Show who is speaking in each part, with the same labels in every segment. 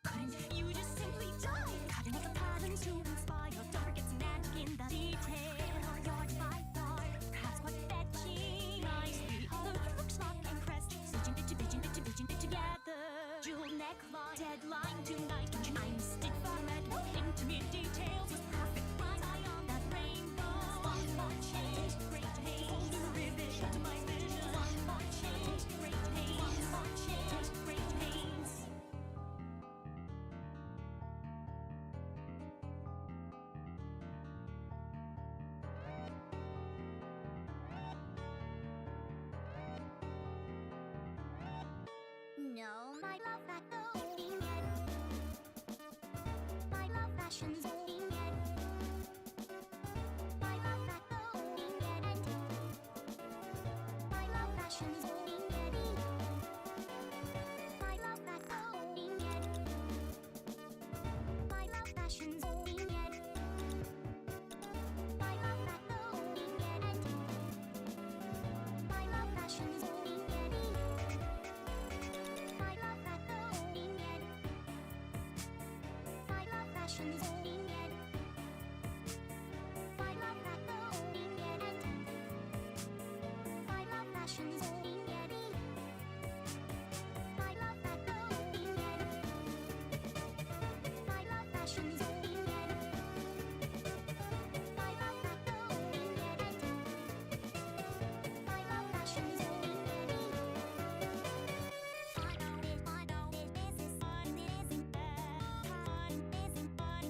Speaker 1: Couldn't you just simply die? Cutting up the patterns to inspire targets, magic in the detail. Yard by yard, perhaps quite fetching. Nicely, the looks not impressed. Stitching it together. Jewel neckline, deadline tonight. I'm stick format, intimate details was perfect. Right eye on that rainbow. One more change, great pain. Holding a revision to my vision. One more change, great pain. One more change, great pains.
Speaker 2: No, my love that going yet. My love fashion's going yet. My love that going yet. My love fashion's going yet. My love that going yet. My love fashion's going yet. My love that going yet. My love fashion's going yet. My love that going yet. My love fashion's going yet. My love that going yet. My love fashion's going yet. My love that going yet. My love fashion's going yet. My love that going yet. My love fashion's going yet. I know this is fun, it isn't bad. Fun isn't fun,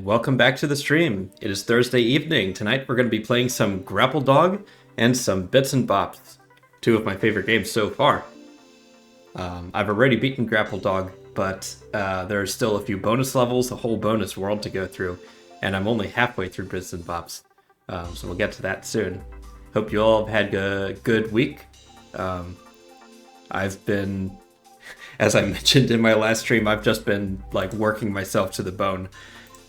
Speaker 3: and welcome back to the stream. It is Thursday evening. Tonight we're going to be playing some Grapple Dog and some Bits and Bops, two of my favorite games so far. I've already beaten Grapple Dog, but there are still a few bonus levels, a whole bonus world to go through, and I'm only halfway through Bits and Bops, so we'll get to that soon. Hope you all have had a good week. I've been, as I mentioned in my last stream, I've just been like working myself to the bone.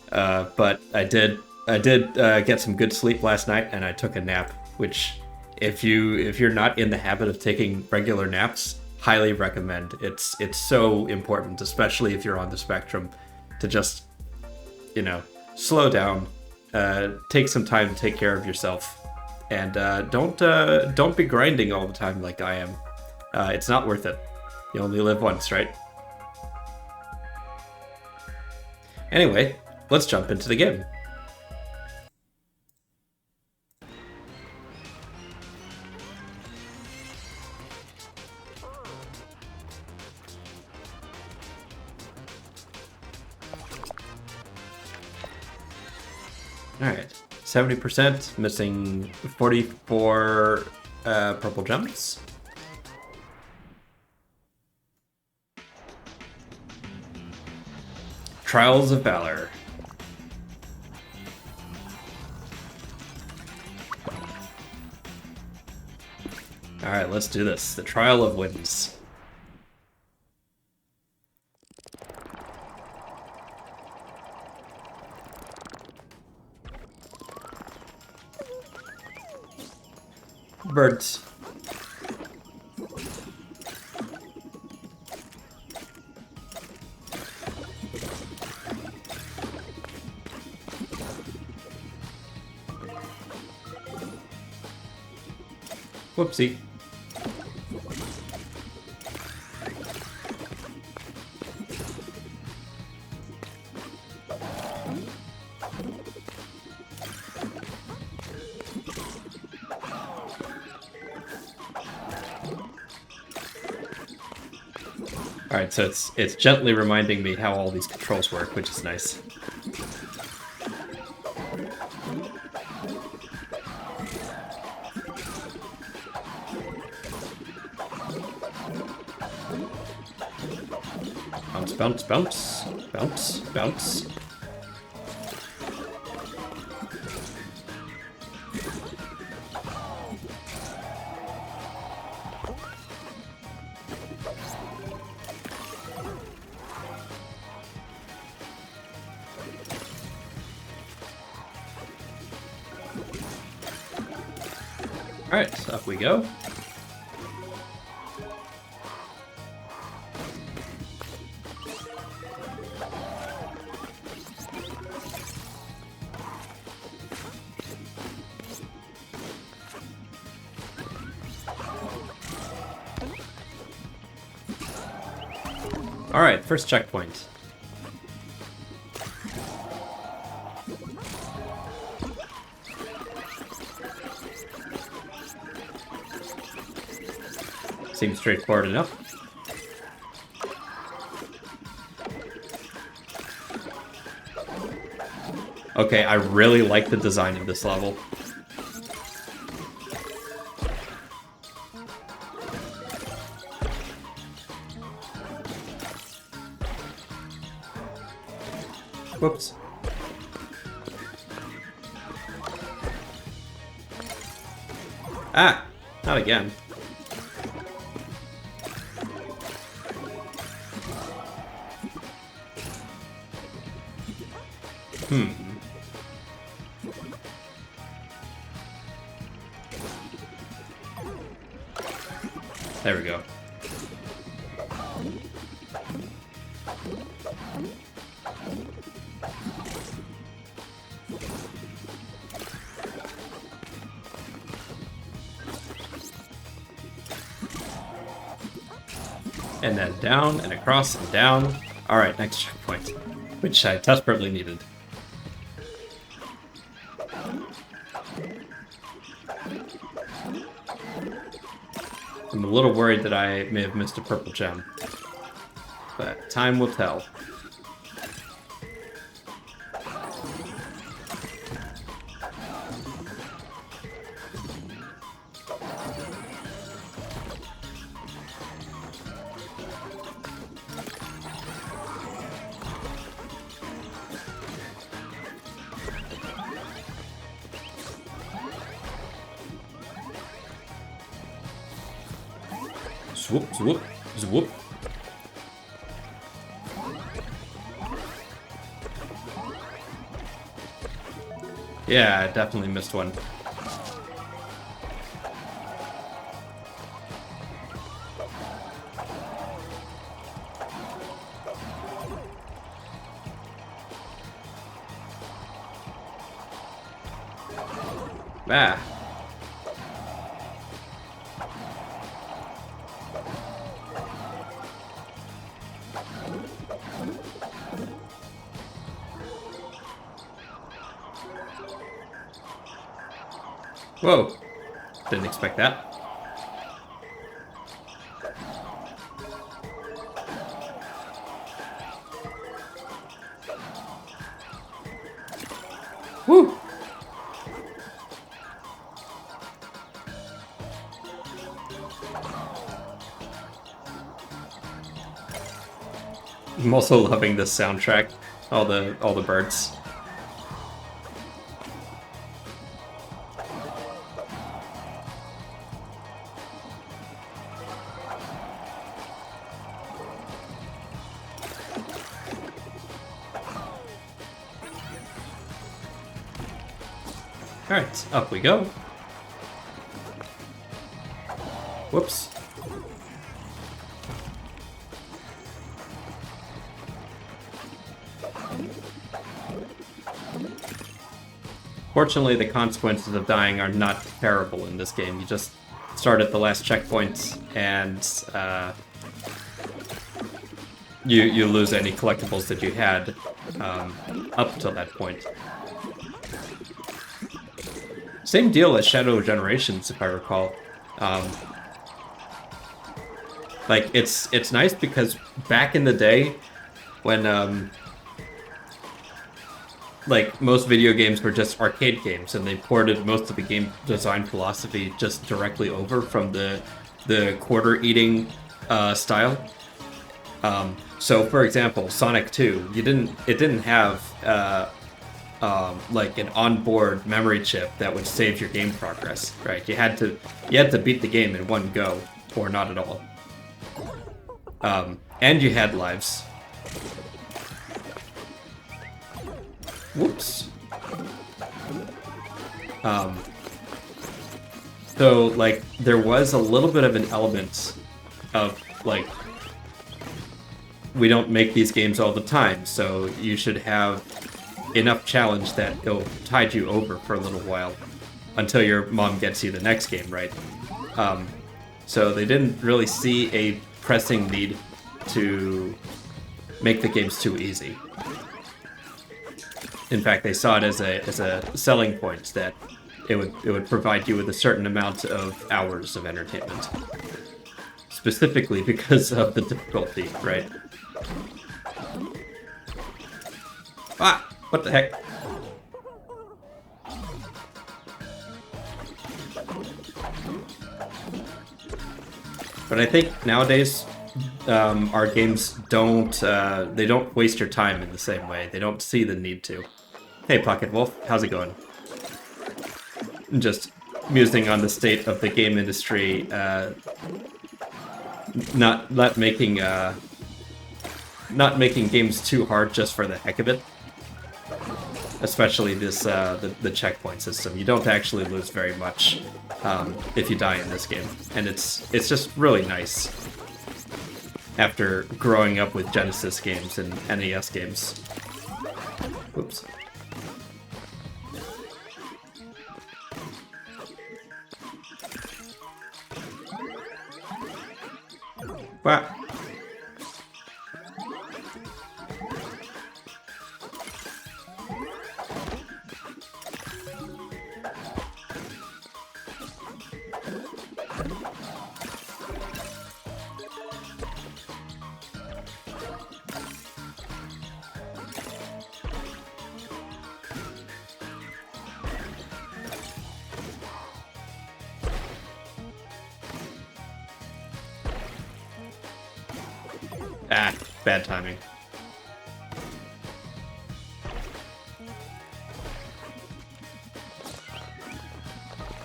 Speaker 3: But I did get some good sleep last night, and I took a nap. Which, if you're not in the habit of taking regular naps, highly recommend. It's so important, especially if you're on the spectrum, to just slow down, take some time to take care of yourself, and don't be grinding all the time like I am. It's not worth it. You only live once, right? Anyway, let's jump into the game. Alright, 70%, missing 44 purple gems. Trials of Valor. Alright, let's do this. The Trial of Winds. Birds. Whoopsie. Alright, so it's gently reminding me how all these controls work, which is nice. Bounce, bounce, bounce, bounce. All right, up we go. Alright, first checkpoint. Seems straightforward enough. Okay, I really like the design of this level. Whoops. Ah! Not again. There we go. And then down and across and down. Alright, next checkpoint, which I desperately needed. I'm a little worried that I may have missed a purple gem, but time will tell. Swoop, swoop, swoop. Yeah, I definitely missed one. Ah. Whoa. Didn't expect that. Woo! I'm also loving this soundtrack. All the birds. Alright, up we go. Whoops. Fortunately, the consequences of dying are not terrible in this game. You just start at the last checkpoint, and you lose any collectibles that you had up till that point. Same deal as Shadow Generations, if I recall. Like it's nice because back in the day, when like most video games were just arcade games, and they ported most of the game design philosophy just directly over from the quarter eating style. So, for example, Sonic 2, it didn't have like an onboard memory chip that would save your game progress, right? You had to beat the game in one go, or not at all. And you had lives. Whoops. So, like, there was a little bit of an element of, like, we don't make these games all the time, so you should have enough challenge that it'll tide you over for a little while until your mom gets you the next game, right? So they didn't really see a pressing need to make the games too easy. In fact, they saw it as a selling point that it would provide you with a certain amount of hours of entertainment. Specifically because of the difficulty, right? Ah! What the heck? But I think nowadays, our games they don't waste your time in the same way. They don't see the need to. Hey, Pocket Wolf, how's it going? Just musing on the state of the game industry, not making games too hard just for the heck of it. Especially this the checkpoint system. You don't actually lose very much if you die in this game, and it's just really nice after growing up with Genesis games and NES games. Whoops. Wow. Ah, bad timing.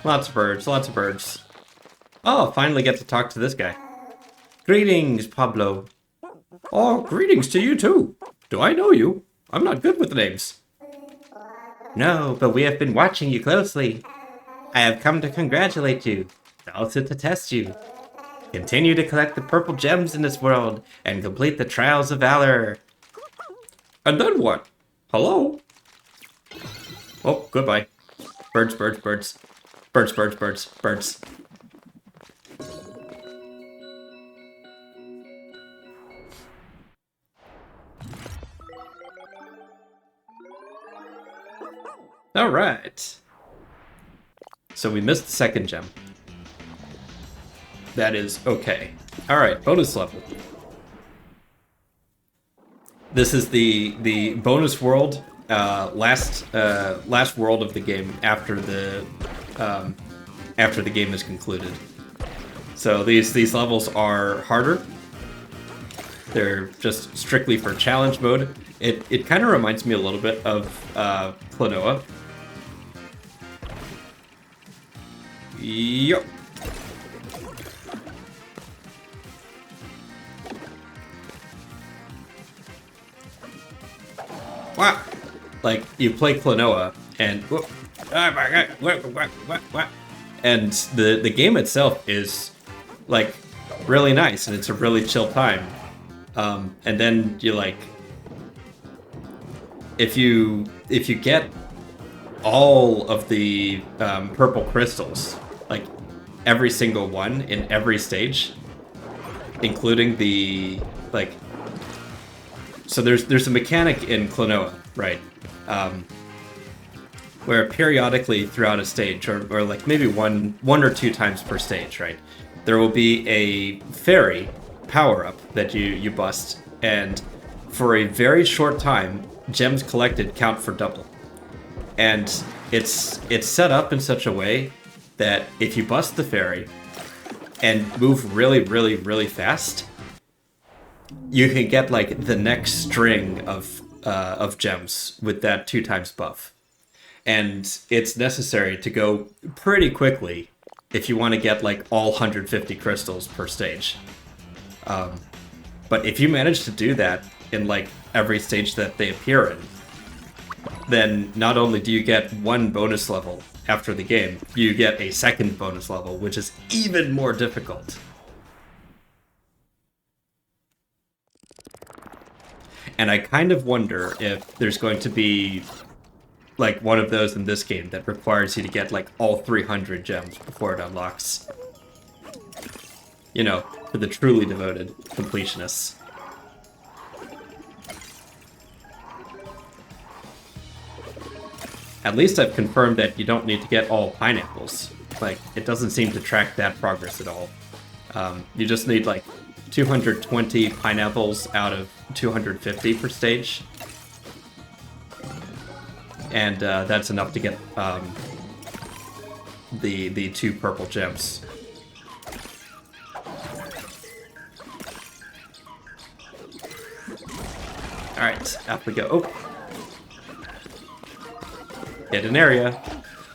Speaker 3: Lots of birds, lots of birds. Oh, finally get to talk to this guy. Greetings, Pablo. Oh, greetings to you too. Do I know you? I'm not good with names. No, but we have been watching you closely. I have come to congratulate you, also to test you. Continue to collect the purple gems in this world and complete the trials of valor. And then what? Hello? Oh, goodbye. Birds, birds, birds. Birds, birds, birds, birds. All right. So we missed the second gem. That is okay. All right, bonus level. This is the bonus world, last world of the game after the game is concluded. So these levels are harder. They're just strictly for challenge mode. It kind of reminds me a little bit of Klonoa. Yup. Wow. Like, you play Klonoa, and... Whoop, oh my god, what? And the game itself is, like, really nice, and it's a really chill time. And then you, like... If you get all of the purple crystals, like, every single one in every stage, including the, like... So there's a mechanic in Klonoa, right? Where periodically throughout a stage, or like maybe one or two times per stage, right? There will be a fairy power-up that you bust, and for a very short time, gems collected count for double. And it's set up in such a way that if you bust the fairy and move really, really, really fast, you can get like the next string of gems with that 2 times buff. And it's necessary to go pretty quickly if you want to get like all 150 crystals per stage. But if you manage to do that in like every stage that they appear in, then not only do you get 1 bonus level after the game, you get a 2nd bonus level, which is even more difficult. And I kind of wonder if there's going to be like one of those in this game that requires you to get like all 300 gems before it unlocks. You know, for the truly devoted completionists. At least I've confirmed that you don't need to get all pineapples. Like, it doesn't seem to track that progress at all. You just need like 220 pineapples out of 250 per stage. And that's enough to get the 2 purple gems. Alright, up we go. Oh. Hidden area.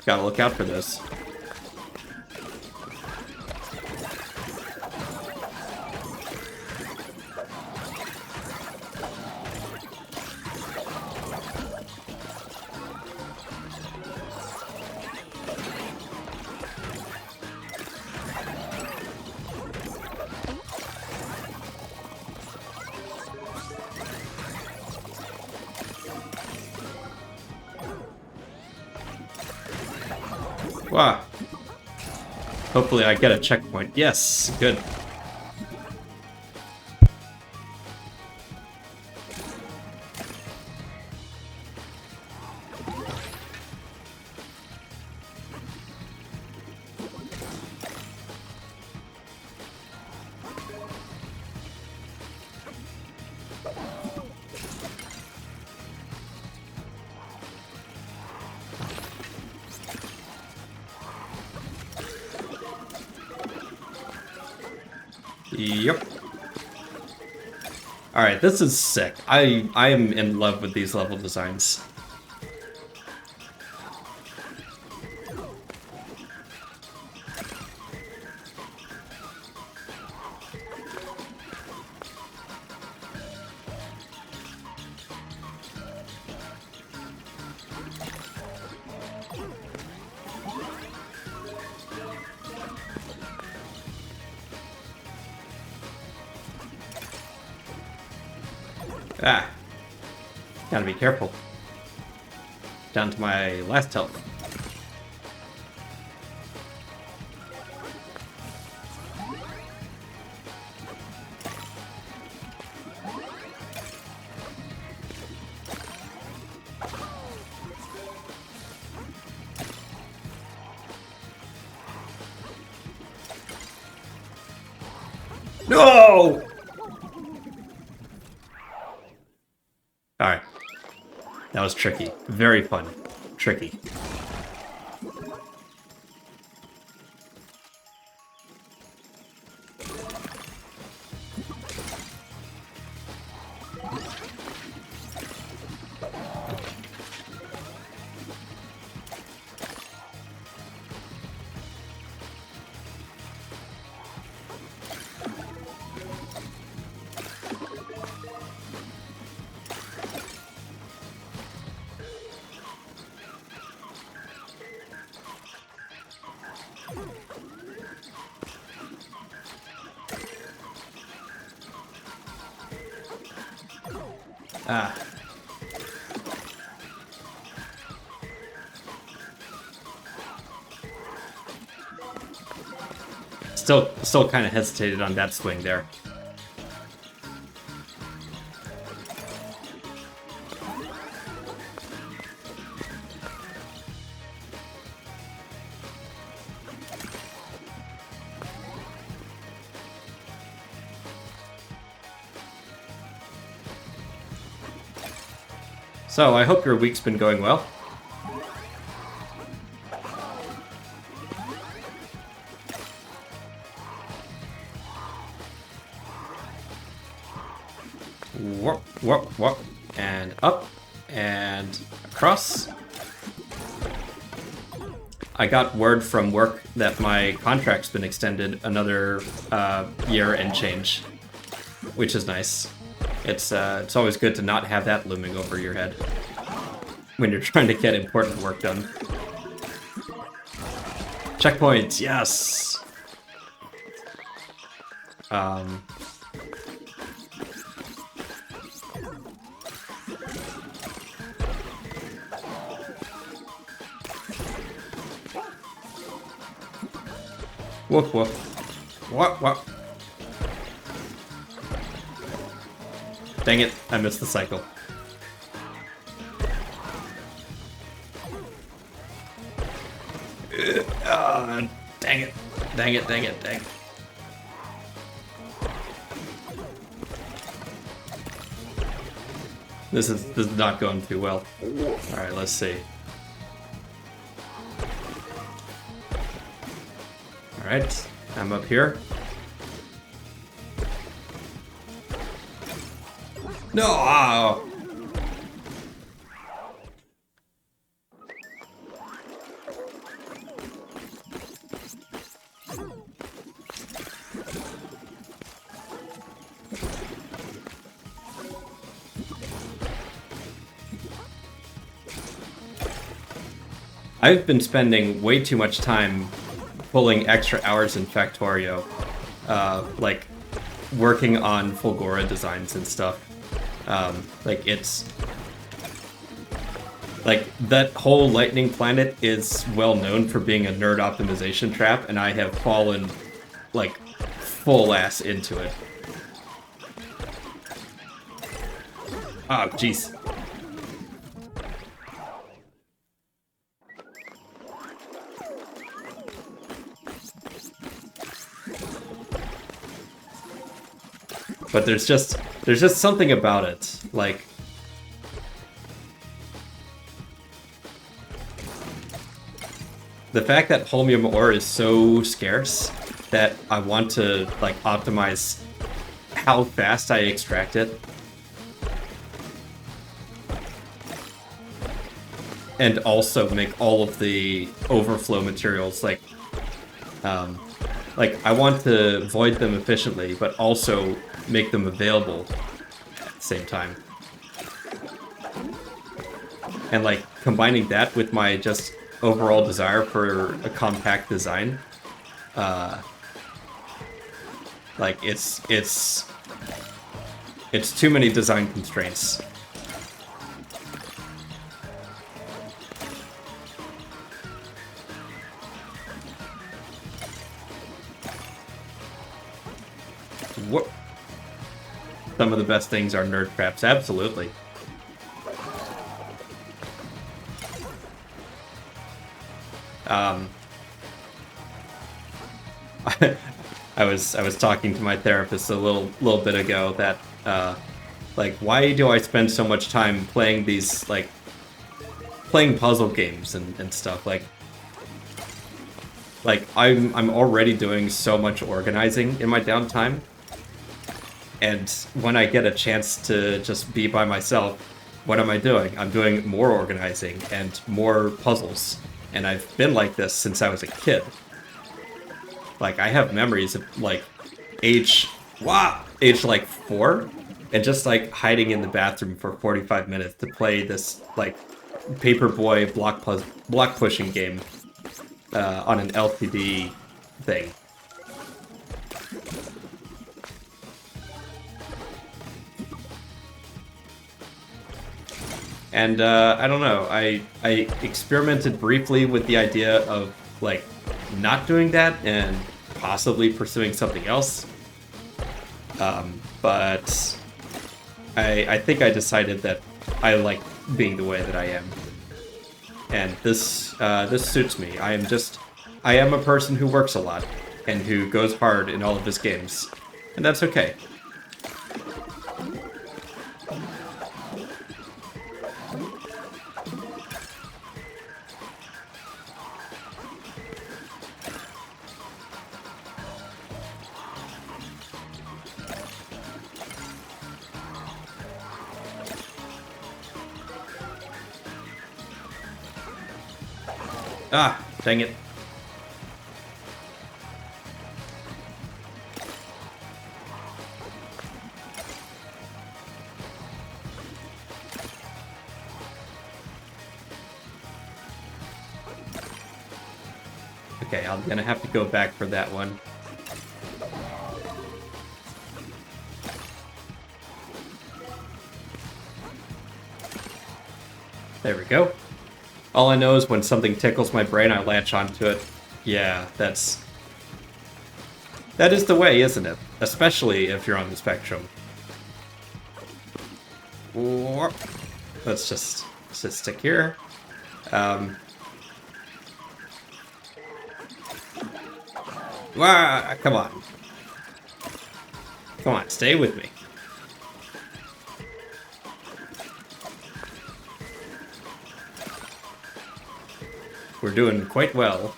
Speaker 3: Gotta look out for this. Wow. Hopefully I get a checkpoint. Yes, good. Yep. Alright, this is sick. I am in love with these level designs. Ah. Gotta be careful. Down to my last health. No! Alright. That was tricky. Very fun. Tricky. Ah. Still kind of hesitated on that swing there. So, I hope your week's been going well. Warp, warp, warp, and up, and across. I got word from work that my contract's been extended another year and change, which is nice. It's always good to not have that looming over your head when you're trying to get important work done. Checkpoints, yes! Woof woof. What, what? Dang it, I missed the cycle. Dang it. Dang it, dang it, dang it. This is not going too well. Alright, let's see. Alright, I'm up here. No! Oh. I've been spending way too much time pulling extra hours in Factorio, like working on Fulgora designs and stuff. Like it's like that whole lightning planet is well known for being a nerd optimization trap, and I have fallen like full ass into it. Ah, jeez. But there's just something about it, like the fact that holmium ore is so scarce that I want to like optimize how fast I extract it, and also make all of the overflow materials like I want to void them efficiently, but also make them available at the same time. And like combining that with my just overall desire for a compact design, like it's It's too many design constraints. What? Some of the best things are nerd traps, absolutely. I was talking to my therapist a little bit ago that like, why do I spend so much time playing these, like, playing puzzle games and stuff? Like I'm already doing so much organizing in my downtime, and when I get a chance to just be by myself, what am I doing? I'm doing more organizing and more puzzles, and I've been like this since I was a kid. Like, I have memories of, like, age like 4, and just, like, hiding in the bathroom for 45 minutes to play this, like, paperboy block pushing game on an LCD thing. And I don't know, I experimented briefly with the idea of, like, not doing that and possibly pursuing something else. But I think I decided that I like being the way that I am. And this suits me. I am a person who works a lot and who goes hard in all of his games. And that's okay. Ah, dang it. Okay, I'm gonna have to go back for that one. There we go. All I know is when something tickles my brain, I latch onto it. Yeah, that is the way, isn't it? Especially if you're on the spectrum. Let's just stick here. Come on. Come on, stay with me. We're doing quite well.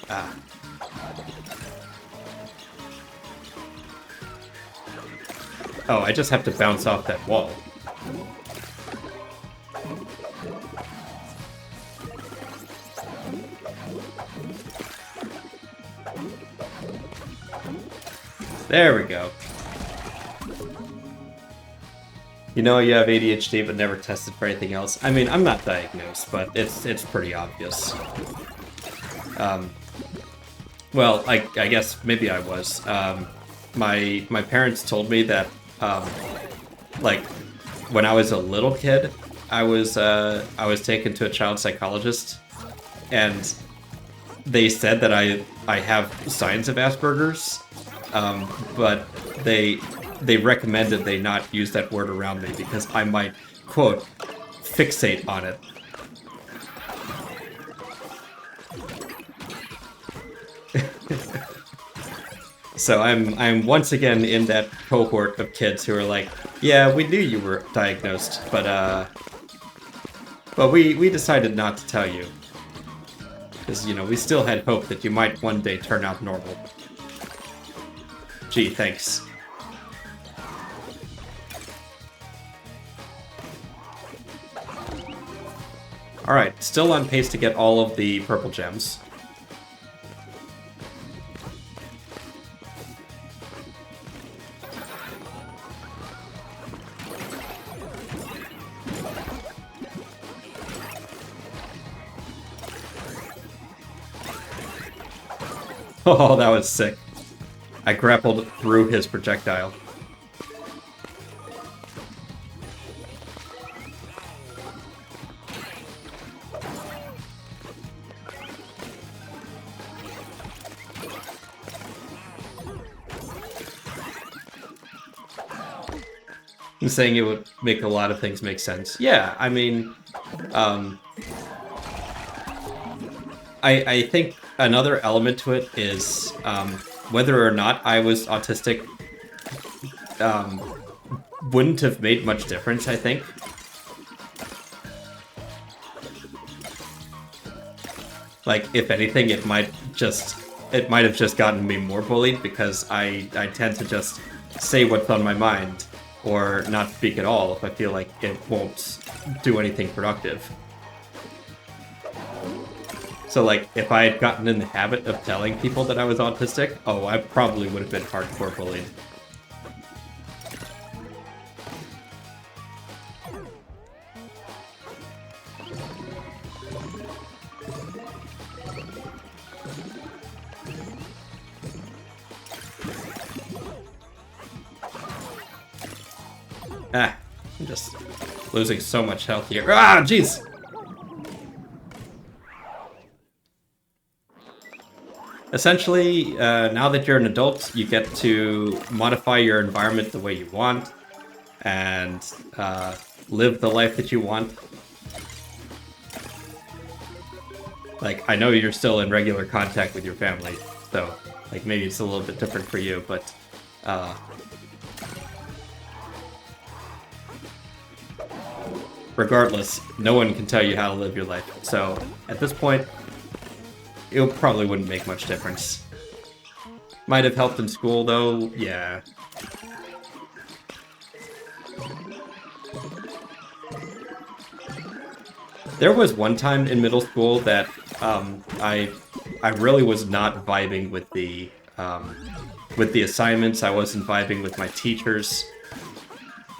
Speaker 3: Ah. Oh, I just have to bounce off that wall. There we go. You know you have ADHD but never tested for anything else. I mean, I'm not diagnosed, but it's pretty obvious. Well, I guess maybe I was. My parents told me that, like, when I was a little kid, I was taken to a child psychologist, and they said that I have signs of Asperger's, but they recommended they not use that word around me because I might, quote, fixate on it. So I'm once again in that cohort of kids who are like, yeah, we knew you were diagnosed, but we decided not to tell you. Because, you know, we still had hope that you might one day turn out normal. Gee, thanks. Alright, still on pace to get all of the purple gems. Oh, that was sick. I grappled through his projectile. I'm saying it would make a lot of things make sense. Yeah, I mean, I think another element to it is whether or not I was autistic wouldn't have made much difference, I think. Like, if anything, it might have just gotten me more bullied because I tend to just say what's on my mind or not speak at all if I feel like it won't do anything productive. So, like, if I had gotten in the habit of telling people that I was autistic, oh, I probably would have been hardcore bullied. Ah, I'm just losing so much health here. Ah, jeez! Essentially, now that you're an adult, you get to modify your environment the way you want and live the life that you want. Like, I know you're still in regular contact with your family, so, like, maybe it's a little bit different for you, but regardless, no one can tell you how to live your life. So, at this point, it probably wouldn't make much difference. Might have helped in school, though, yeah. There was one time in middle school that I really was not vibing with the assignments. I wasn't vibing with my teachers,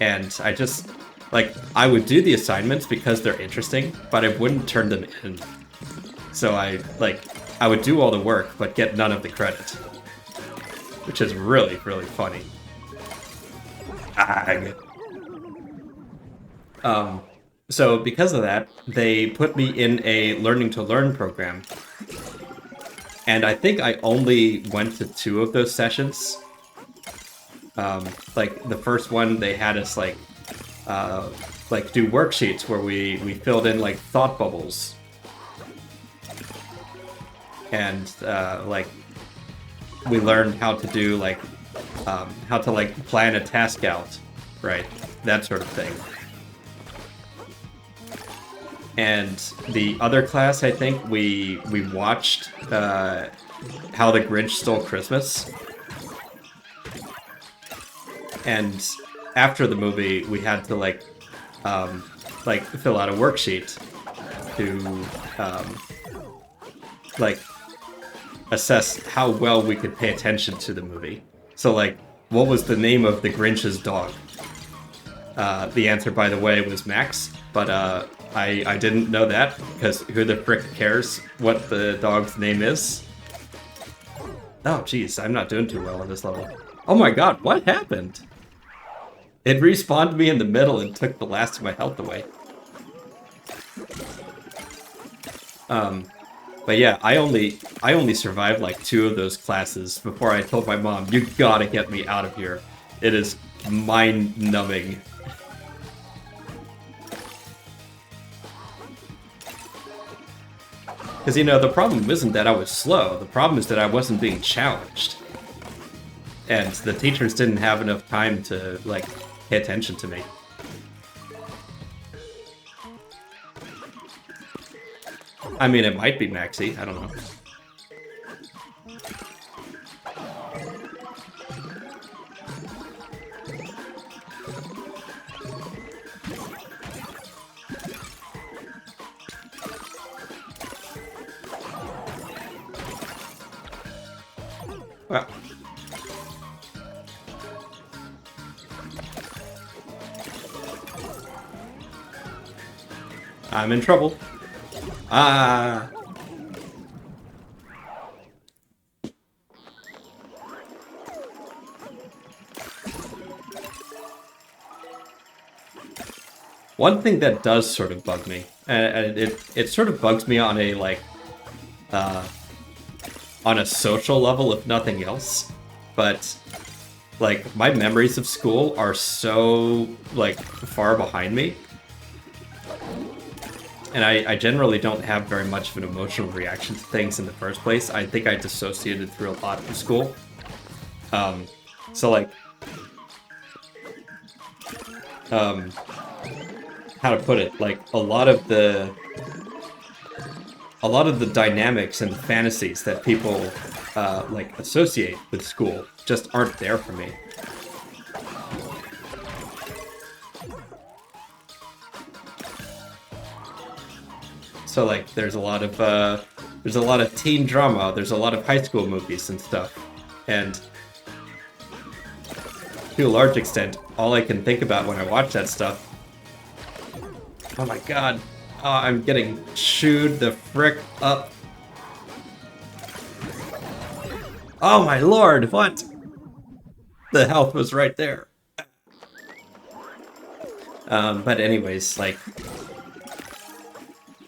Speaker 3: and I just like I would do the assignments because they're interesting, but I wouldn't turn them in. So I would do all the work but get none of the credit, which is really funny. So because of that, they put me in a learning to learn program. And I think I only went to 2 of those sessions. Like the first one, they had us like do worksheets where we filled in like thought bubbles. And like we learned how to do like how to like plan a task out, right? That sort of thing. And the other class, I think, we watched How the Grinch Stole Christmas. And after the movie, we had to like fill out a worksheet to like assess how well we could pay attention to the movie. So like, what was the name of the Grinch's dog? The answer, by the way, was Max, but I didn't know that, because who the frick cares what the dog's name is? Oh, jeez, I'm not doing too well on this level. Oh my god, what happened? It respawned me in the middle and took the last of my health away. But yeah, I only survived like 2 of those classes before I told my mom, you gotta get me out of here. It is mind-numbing. Because, you know, the problem isn't that I was slow, the problem is that I wasn't being challenged. And the teachers didn't have enough time to, like, pay attention to me. I mean, it might be Maxie, I don't know. Well. I'm in trouble. Ah. One thing that does sort of bug me, and it sort of bugs me on a like on a social level, if nothing else, but like my memories of school are so like far behind me, and I generally don't have very much of an emotional reaction to things in the first place. I think I dissociated through a lot of school. So like, how to put it? Like a lot of the dynamics and fantasies that people like associate with school just aren't there for me. So like, there's a lot of teen drama. There's a lot of high school movies and stuff, and to a large extent, all I can think about when I watch that stuff. Oh my god. Oh, I'm getting chewed the frick up. Oh my lord, what? The health was right there. But anyways, like,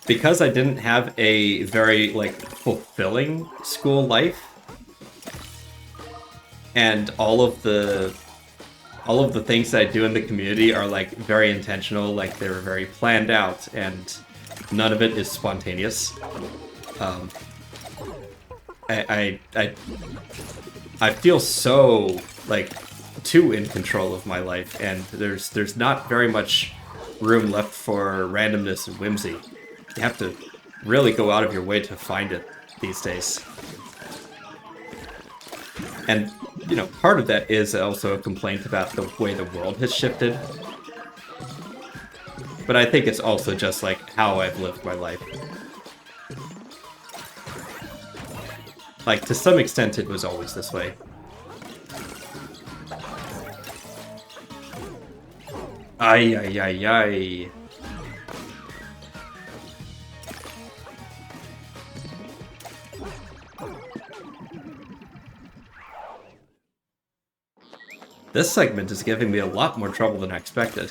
Speaker 3: because I didn't have a very, like, fulfilling school life, and all of the things that I do in the community are like very intentional, like they're very planned out, and none of it is spontaneous. I feel so like too in control of my life, and there's not very much room left for randomness and whimsy. You have to really go out of your way to find it these days. And you know, part of that is also a complaint about the way the world has shifted. But I think it's also just like how I've lived my life. Like, to some extent, it was always this way. Ay, ay, ay, ay. This segment is giving me a lot more trouble than I expected.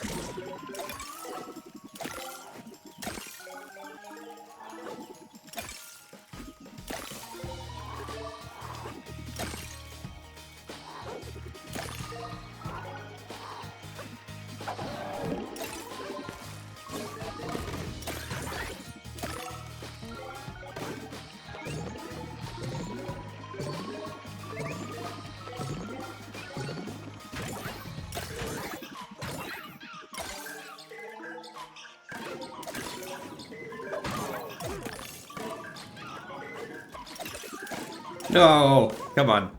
Speaker 3: No, come on.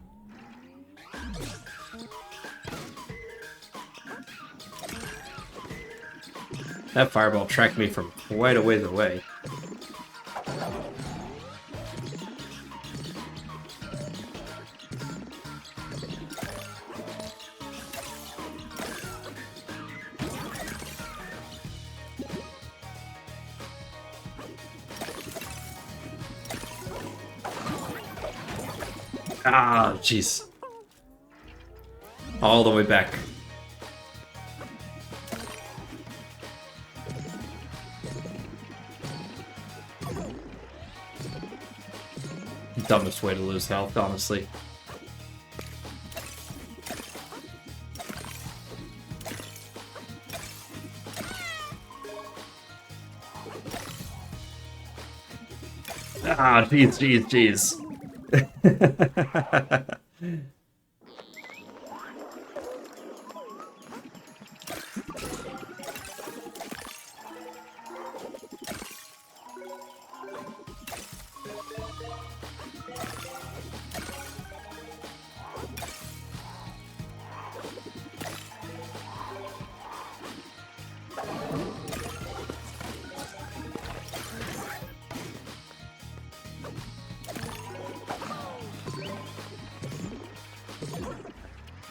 Speaker 3: That fireball tracked me from quite a ways away. Ah, jeez. All the way back. Dumbest way to lose health, honestly. Ah, jeez, jeez, jeez.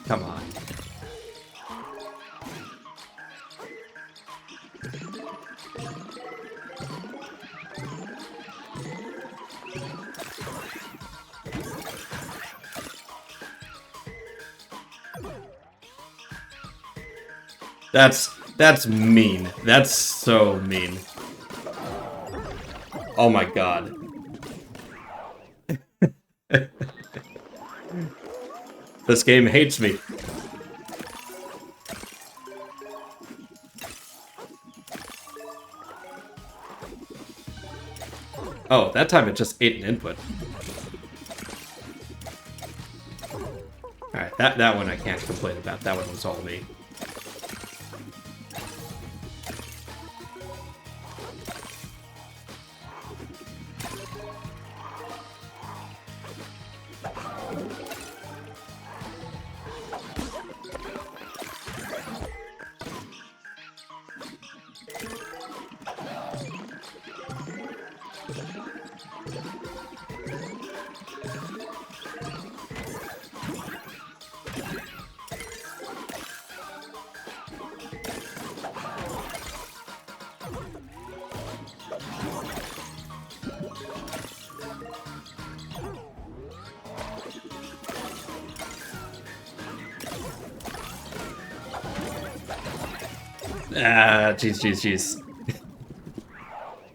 Speaker 3: Come on. That's mean. That's so mean. Oh my god. This game hates me. Oh, that time it just ate an input. Alright, that one I can't complain about. That one was all me. Ah, jeez.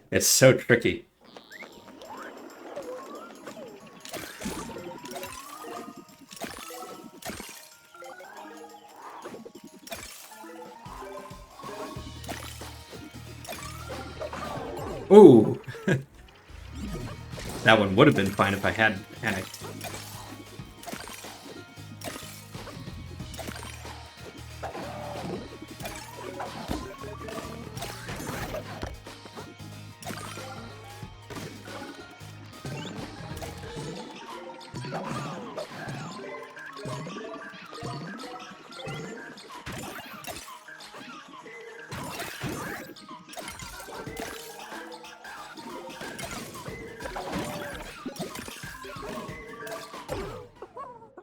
Speaker 3: It's so tricky. Ooh! That one would have been fine if I hadn't panicked.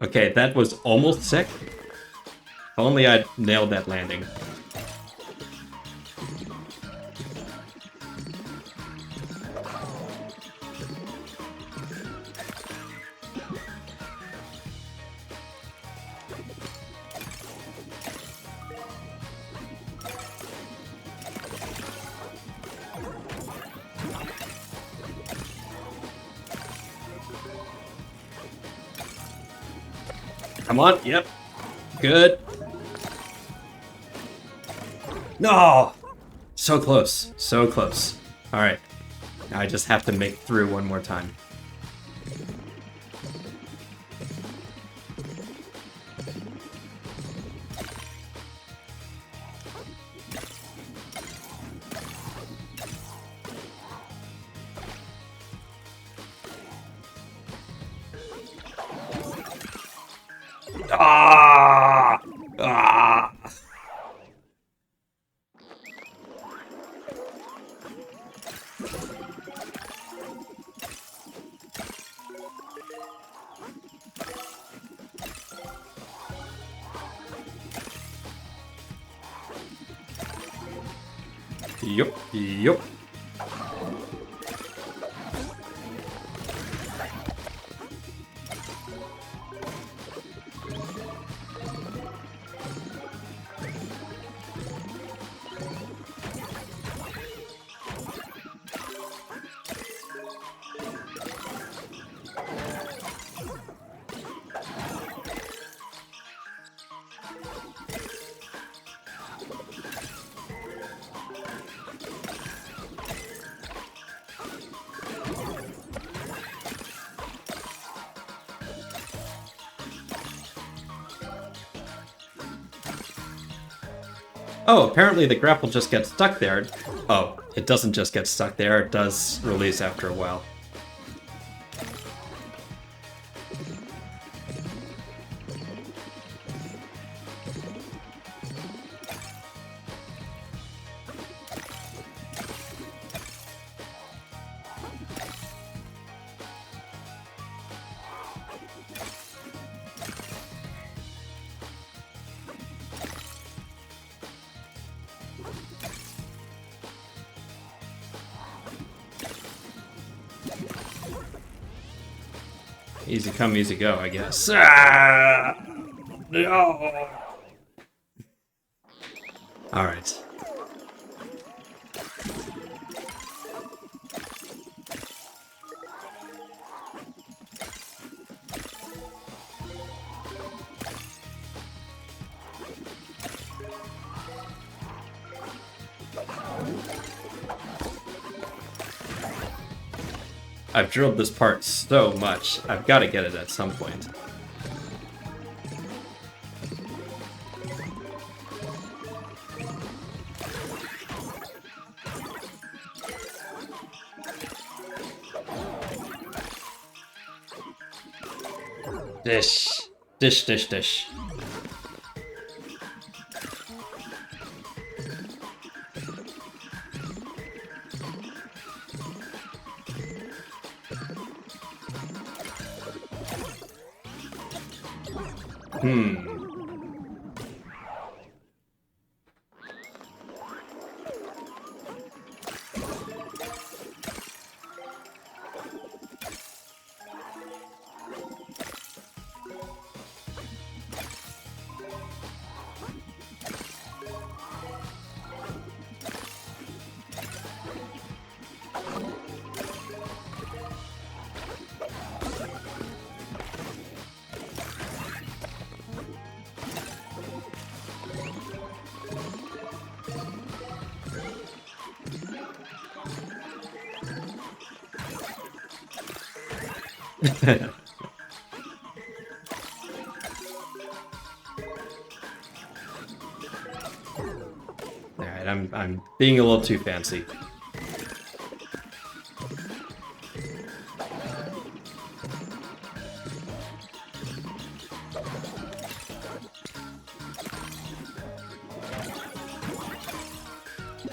Speaker 3: Okay, that was almost sick. If only I'd nailed that landing. Come on, yep. Good. No! So close, so close. Alright. Now I just have to make through one more time. Ah! Ah! Yup. Oh, apparently the grapple just gets stuck there. Oh, it doesn't just get stuck there, it does release after a while. Easy come, easy go, I guess. Ah! No! All right. I've drilled this part so much, I've got to get it at some point. Dish. Dish, dish, dish. Alright, I'm being a little too fancy.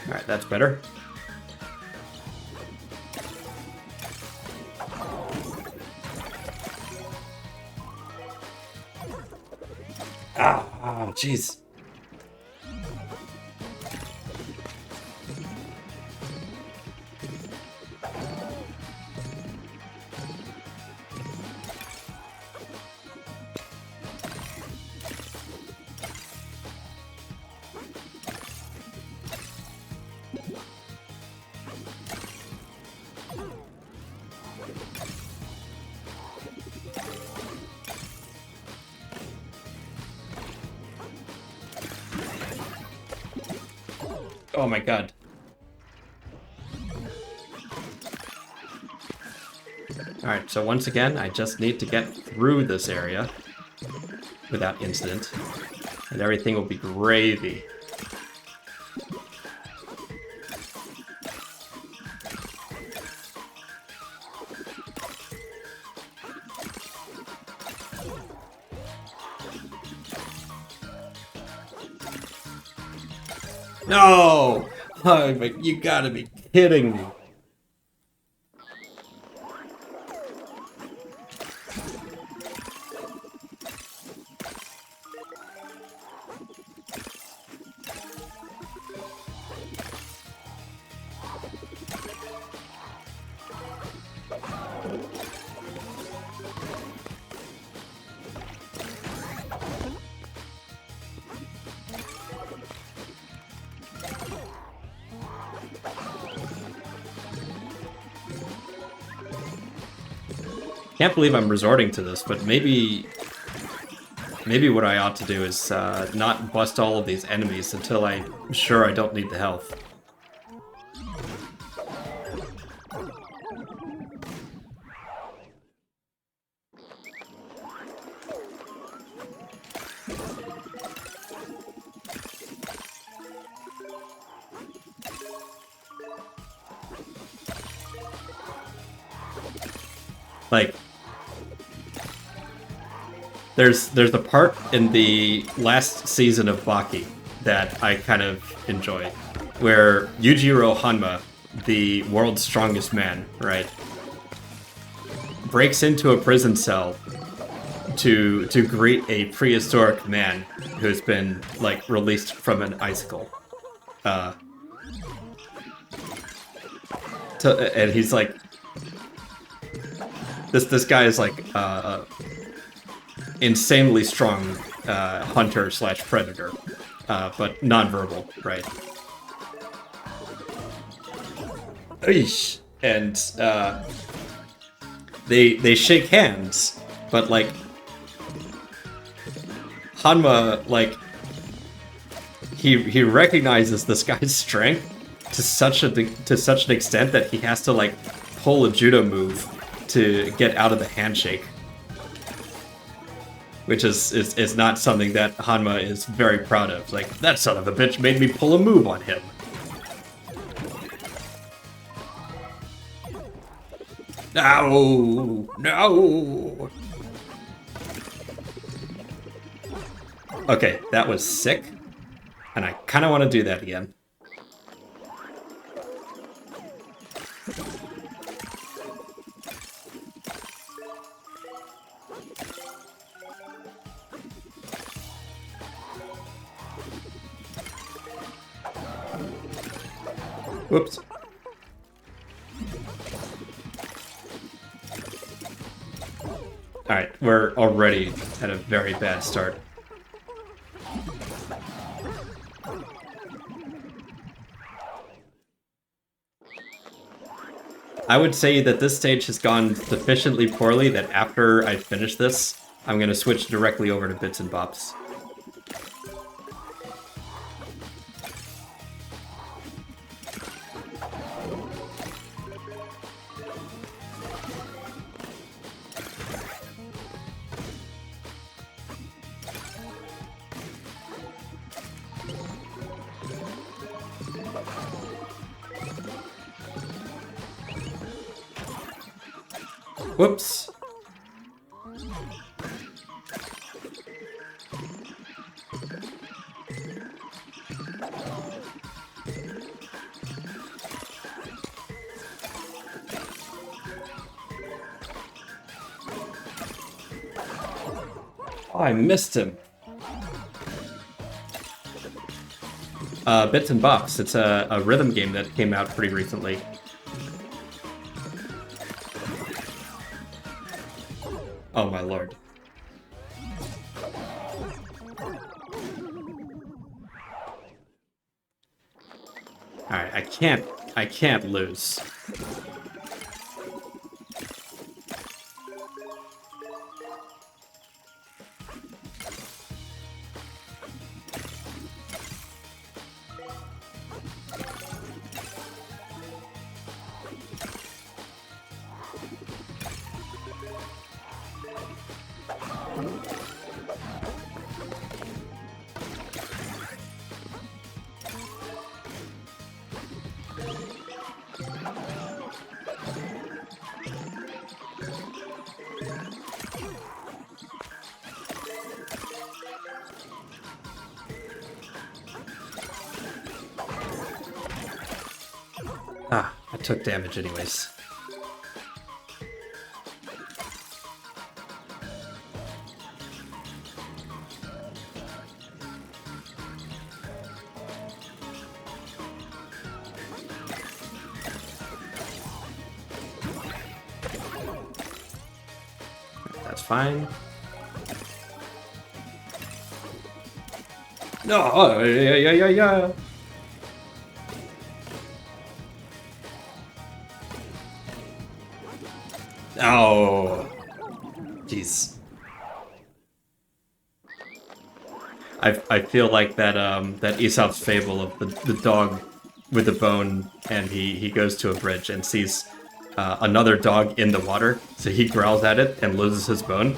Speaker 3: Alright, that's better. Oh, jeez. Oh my god. Alright, so once again, I just need to get through this area without incident, and everything will be gravy. No! Oh, but you gotta be kidding me. Can't believe I'm resorting to this, but maybe what I ought to do is not bust all of these enemies until I'm sure I don't need the health. Like, there's a part in the last season of Baki that I kind of enjoy, where Yujiro Hanma, the world's strongest man, right, breaks into a prison cell to greet a prehistoric man who's been, like, released from an icicle. And he's like, this guy is like insanely strong hunter slash predator, but nonverbal, right? Eesh. And they shake hands, but like Hanma, like he recognizes this guy's strength to such an extent that he has to like pull a judo move to get out of the handshake, which is not something that Hanma is very proud of. Like, that son of a bitch made me pull a move on him. No! No! Okay, that was sick. And I kind of want to do that again. Whoops. Alright, we're already at a very bad start. I would say that this stage has gone sufficiently poorly that after I finish this, I'm going to switch directly over to Bits and Bops. Whoops. Oh, I missed him. Bits and Bops. It's a rhythm game that came out pretty recently. Oh my lord. Alright, I can't lose. Ah, I took damage anyways. That's fine. No, oh, yeah. Oh, jeez. I feel like that that Aesop's fable of the dog with the bone, and he goes to a bridge and sees another dog in the water, so he growls at it and loses his bone.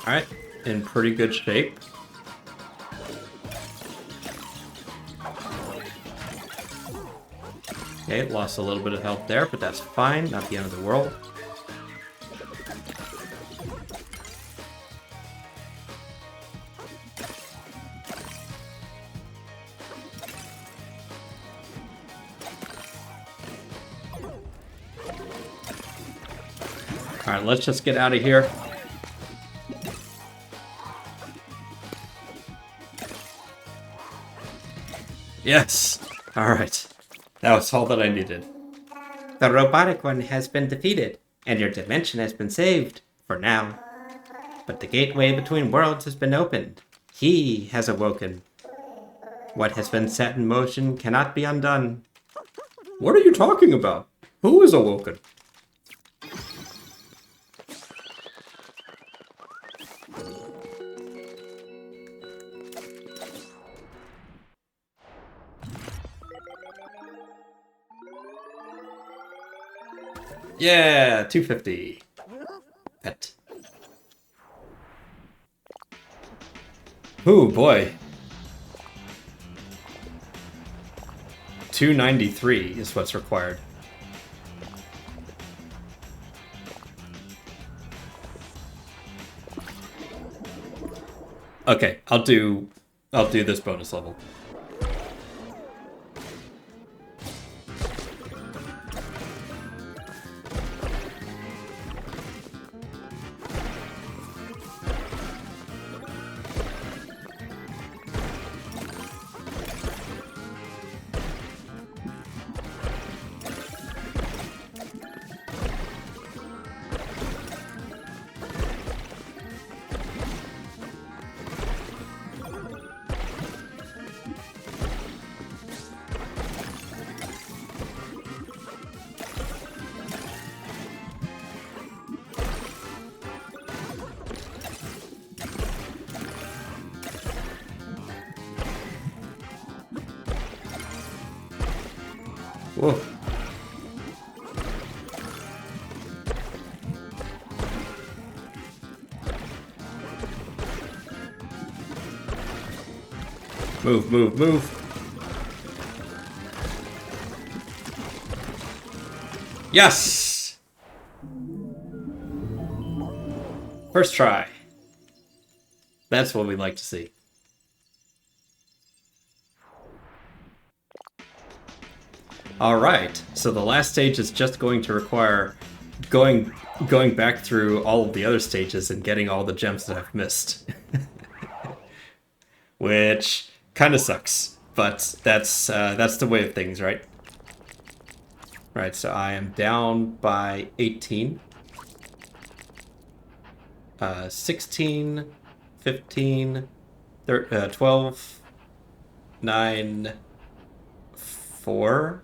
Speaker 3: Alright, in pretty good shape. Okay, lost a little bit of health there, but that's fine, not the end of the world. Alright, let's just get out of here. Yes! Alright. That was all that I needed. The robotic one has been defeated, and your dimension has been saved, for now. But the gateway between worlds has been opened. He has awoken. What has been set in motion cannot be undone. What are you talking about? Who is awoken? Yeah, 250. Pet. Ooh, boy. 293 is what's required. Okay, I'll do this bonus level. Whoa. Move, move, move. Yes! First try. That's what we like to see. Alright, so the last stage is just going to require going back through all of the other stages and getting all the gems that I've missed. Which kind of sucks, but that's the way of things, right? Right, so I am down by 18. 16, 15, 12, 9, 4...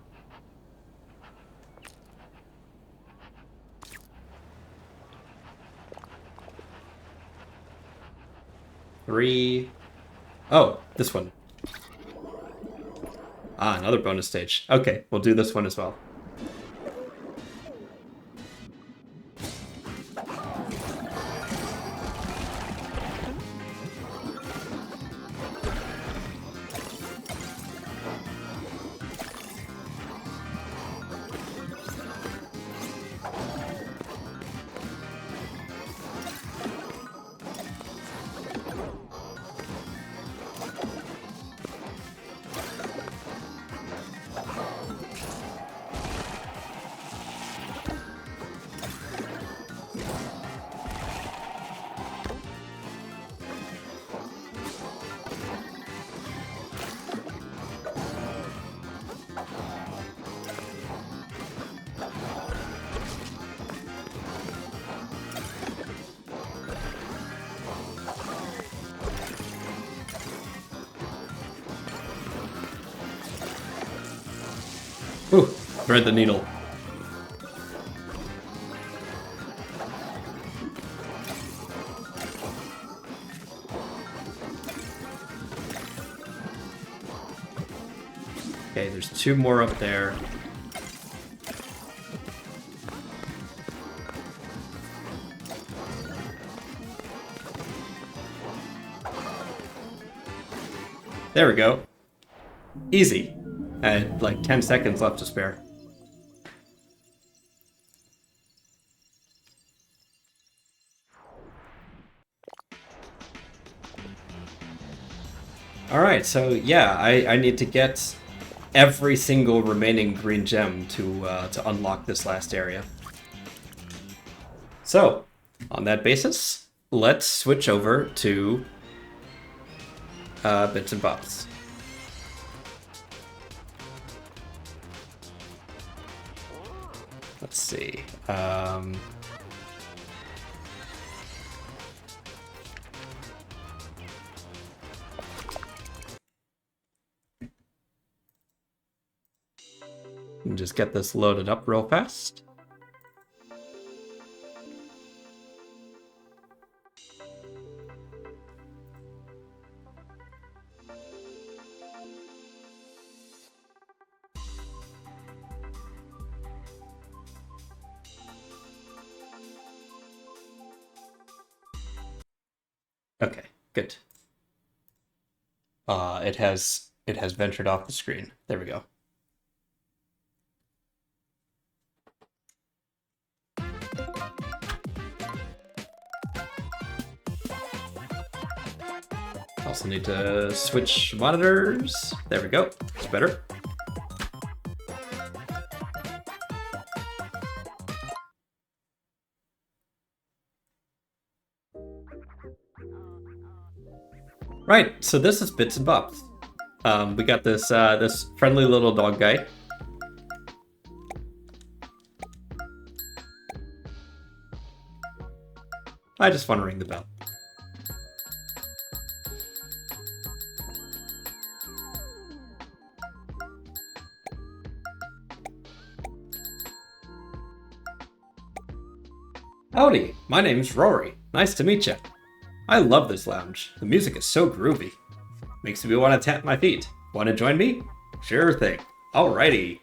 Speaker 3: 3. Oh, this one. Ah, another bonus stage. Okay, we'll do this one as well. Ooh, thread the needle. Okay, there's 2 more up there. There we go. Easy. I had like 10 seconds left to spare. Alright, so yeah, I need to get every single remaining green gem to unlock this last area. So, on that basis, let's switch over to Bits and Bops. Let's see. Just get this loaded up real fast. Okay, good. It has ventured off the screen. There we go. Also need to switch monitors. There we go. It's better. Right, so this is Bits and Bops. We got this this friendly little dog guy. I just want to ring the bell. Howdy, my name's Rory. Nice to meet you. I love this lounge. The music is so groovy. Makes me want to tap my feet. Want to join me? Sure thing. Alrighty.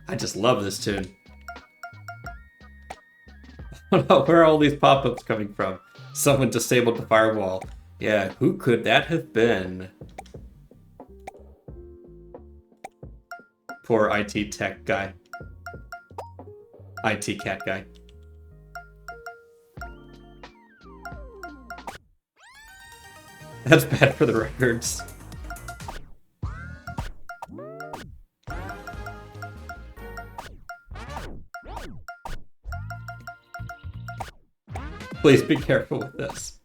Speaker 3: I just love this tune. Where are all these pop-ups coming from? Someone disabled the firewall. Yeah, who could that have been? Poor IT tech guy. IT cat guy. That's bad for the records. Please be careful with this.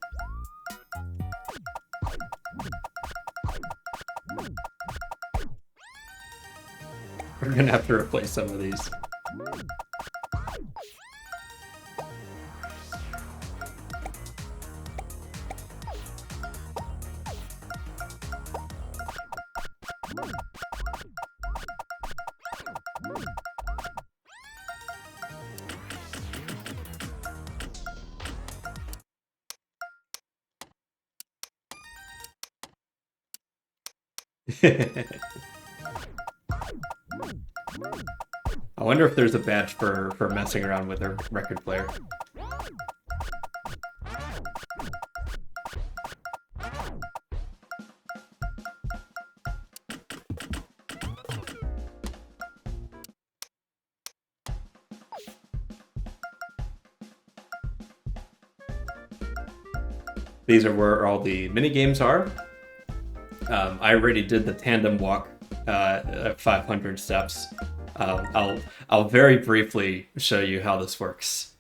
Speaker 3: We're gonna have to replace some of these. I wonder if there's a badge for messing around with a record player. These are where all the mini games are. I already did the tandem walk at 500 steps. I'll very briefly show you how this works.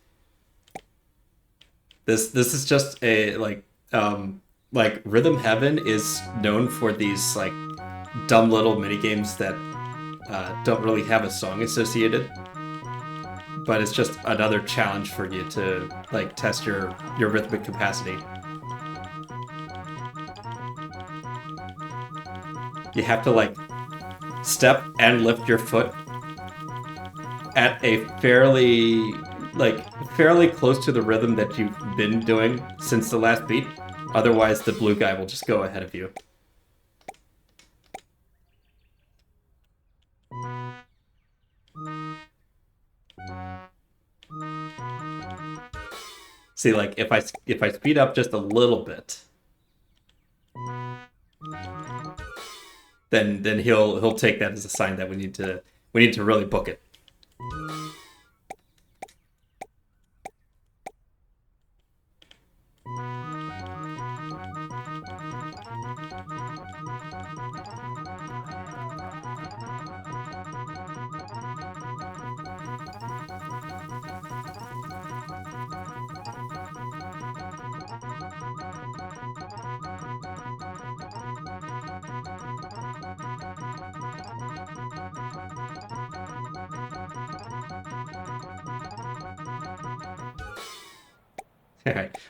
Speaker 3: This is just a like Rhythm Heaven is known for these like dumb little mini games that don't really have a song associated, but it's just another challenge for you to like test your rhythmic capacity. You have to like step and lift your foot at a fairly close to the rhythm that you've been doing since the last beat. Otherwise, the blue guy will just go ahead of you. See, like if I speed up just a little bit, then he'll take that as a sign that we need to really book it.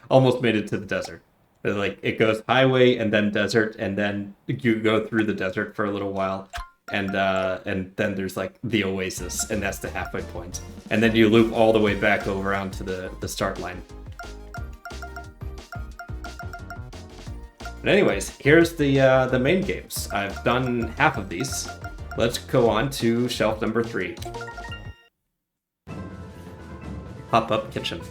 Speaker 3: Almost made it to the desert. Like it goes highway and then desert, and then you go through the desert for a little while, and then there's like the oasis, and that's the halfway point, and then you loop all the way back over onto the start line. But anyways, here's the main games. I've done half of these. Let's go on to shelf number 3. Pop-up kitchen.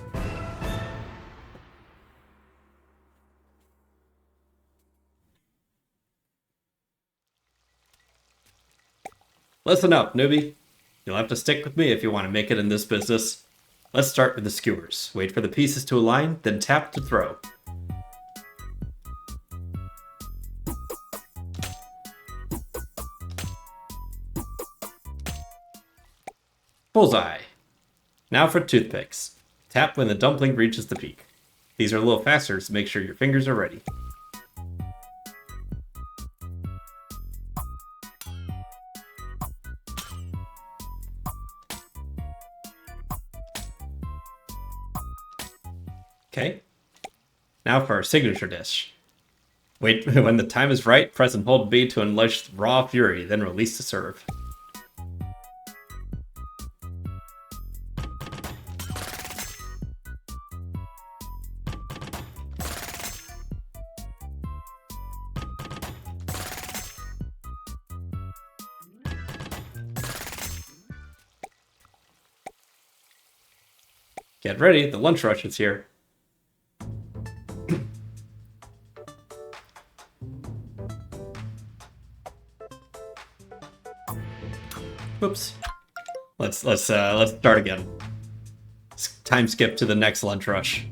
Speaker 3: Listen up, newbie. You'll have to stick with me if you want to make it in this business. Let's start with the skewers. Wait for the pieces to align, then tap to throw. Bullseye. Now for toothpicks. Tap when the dumpling reaches the peak. These are a little faster, so make sure your fingers are ready. Okay. Now for our signature dish. Wait, when the time is right, press and hold B to unleash raw fury, then release to serve. Get ready, the lunch rush is here. Whoops. Let's start again. Time skip to the next lunch rush.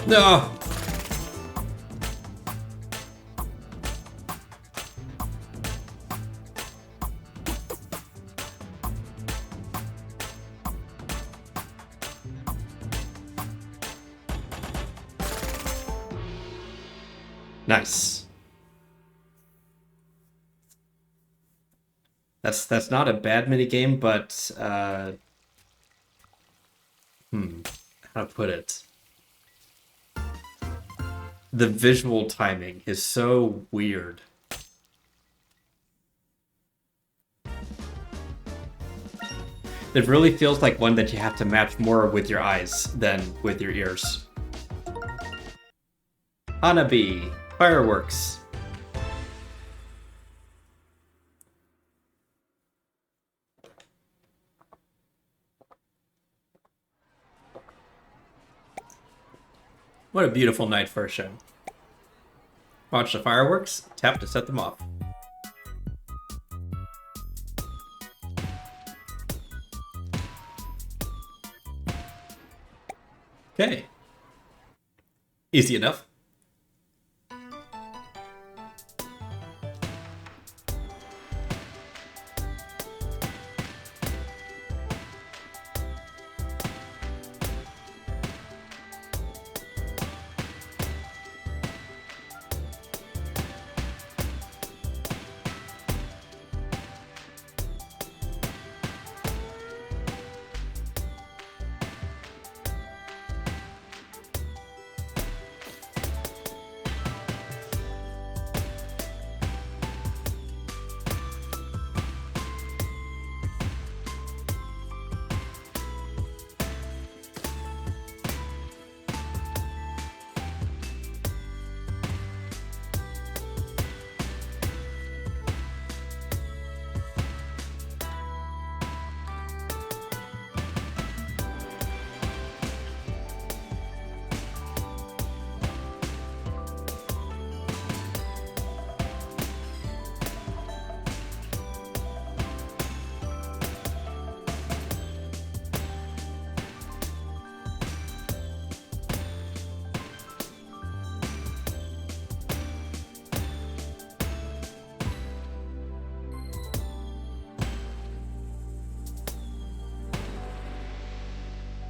Speaker 3: No. Nice. That's not a bad mini game, but how to put it? The visual timing is so weird. It really feels like one that you have to match more with your eyes than with your ears. Hanabi, fireworks. What a beautiful night for a show. Watch the fireworks, tap to set them off. Okay. Easy enough.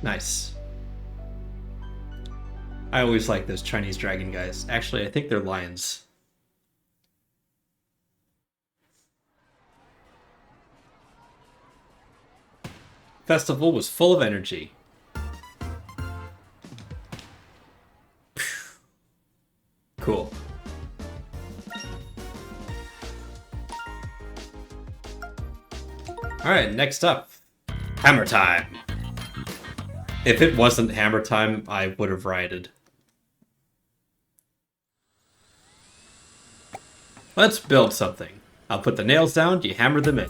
Speaker 3: Nice. I always like those Chinese dragon guys. Actually, I think they're lions. Festival was full of energy. Cool. Alright, next up. Hammer time. If it wasn't hammer time, I would have rioted. Let's build something. I'll put the nails down, you hammer them in.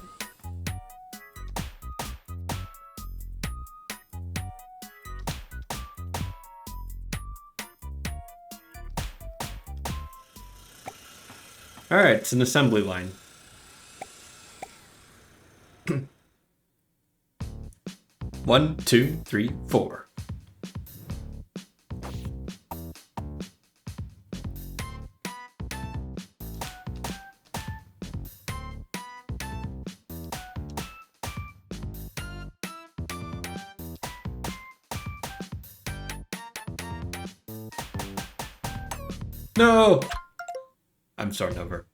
Speaker 3: Alright, it's an assembly line. One, two, three, four. No! I'm starting over.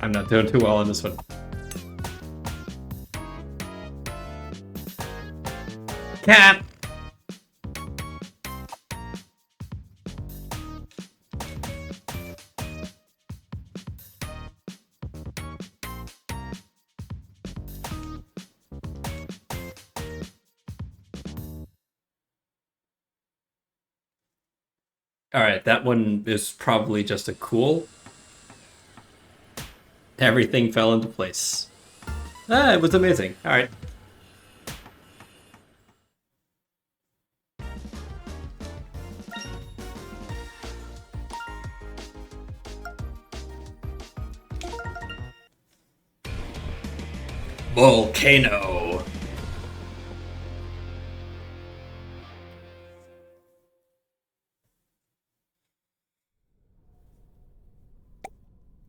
Speaker 3: I'm not doing too well on this one. Cat! Alright, that one is probably just a cool. Everything fell into place. Ah, it was amazing. Alright. Volcano.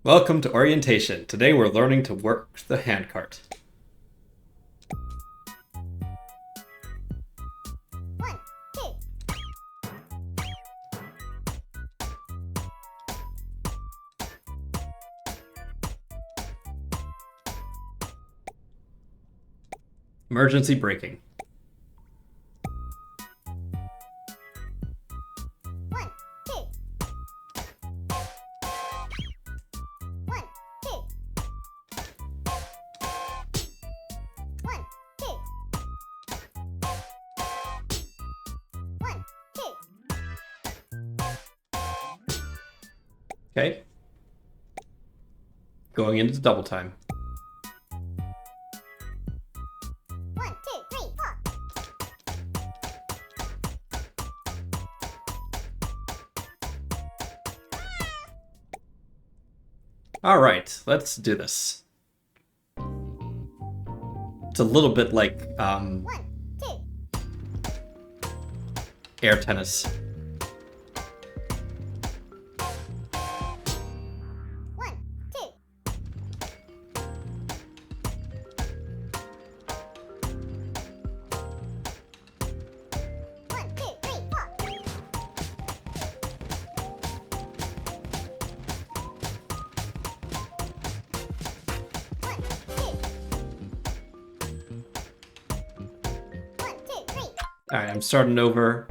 Speaker 3: Welcome to orientation. Today we're learning to work the handcart.
Speaker 2: One, two.
Speaker 3: Emergency braking.
Speaker 2: One, two. One, two. One, two. One, two.
Speaker 3: Okay. Going into double time.
Speaker 2: One, two, three, four.
Speaker 3: Alright, let's do this. It's a little bit like
Speaker 2: One, two.
Speaker 3: air tennis. All right, I'm starting over.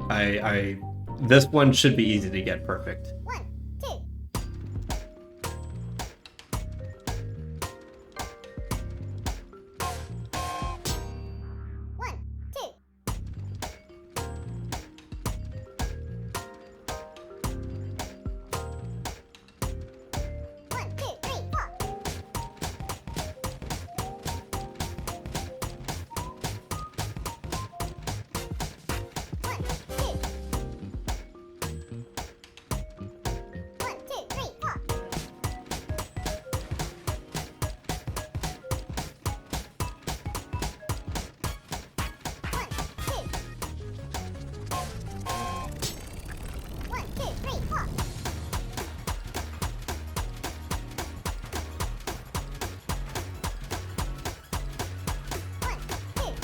Speaker 3: This one should be easy to get perfect.
Speaker 2: 1, 2. One, two. One, two, three, four. One, two. One, two, three, four. One, two. One, two, three, four. One, two.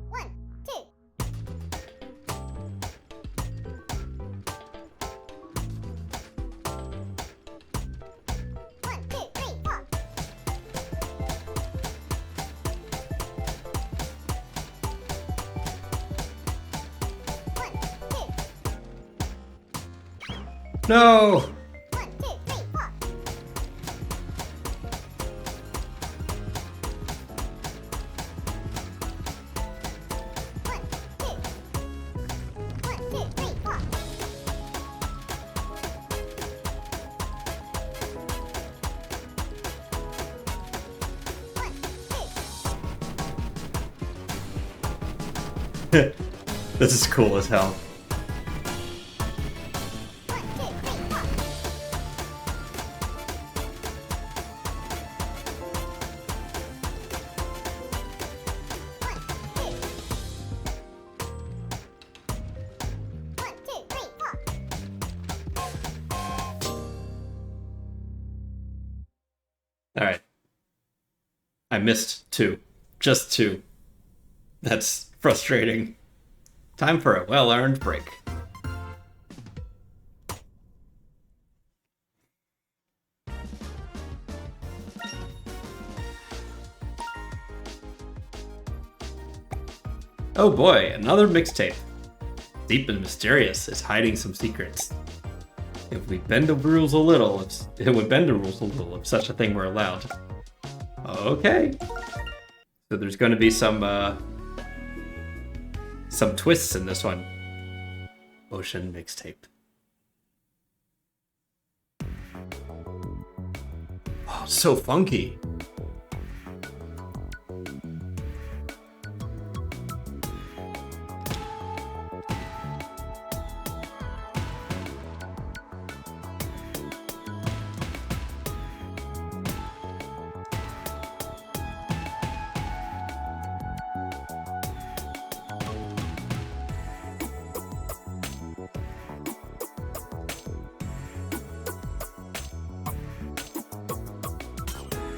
Speaker 2: One, two. One, two, three, four. One, two.
Speaker 3: No!
Speaker 2: One, two, three, four. One, two. One, two, three, four. One, two.
Speaker 3: This is cool as hell.
Speaker 2: One, two, three, four. One, two. One, two, three, four.
Speaker 3: All right. I missed 2. Just 2. That's frustrating. Time for a well-earned break. Oh boy, another mixtape. Deep and Mysterious is hiding some secrets. If we bend the rules a little, it would bend the rules a little if such a thing were allowed. Okay. So there's going to be some twists in this one. Ocean mixtape. Oh, so funky.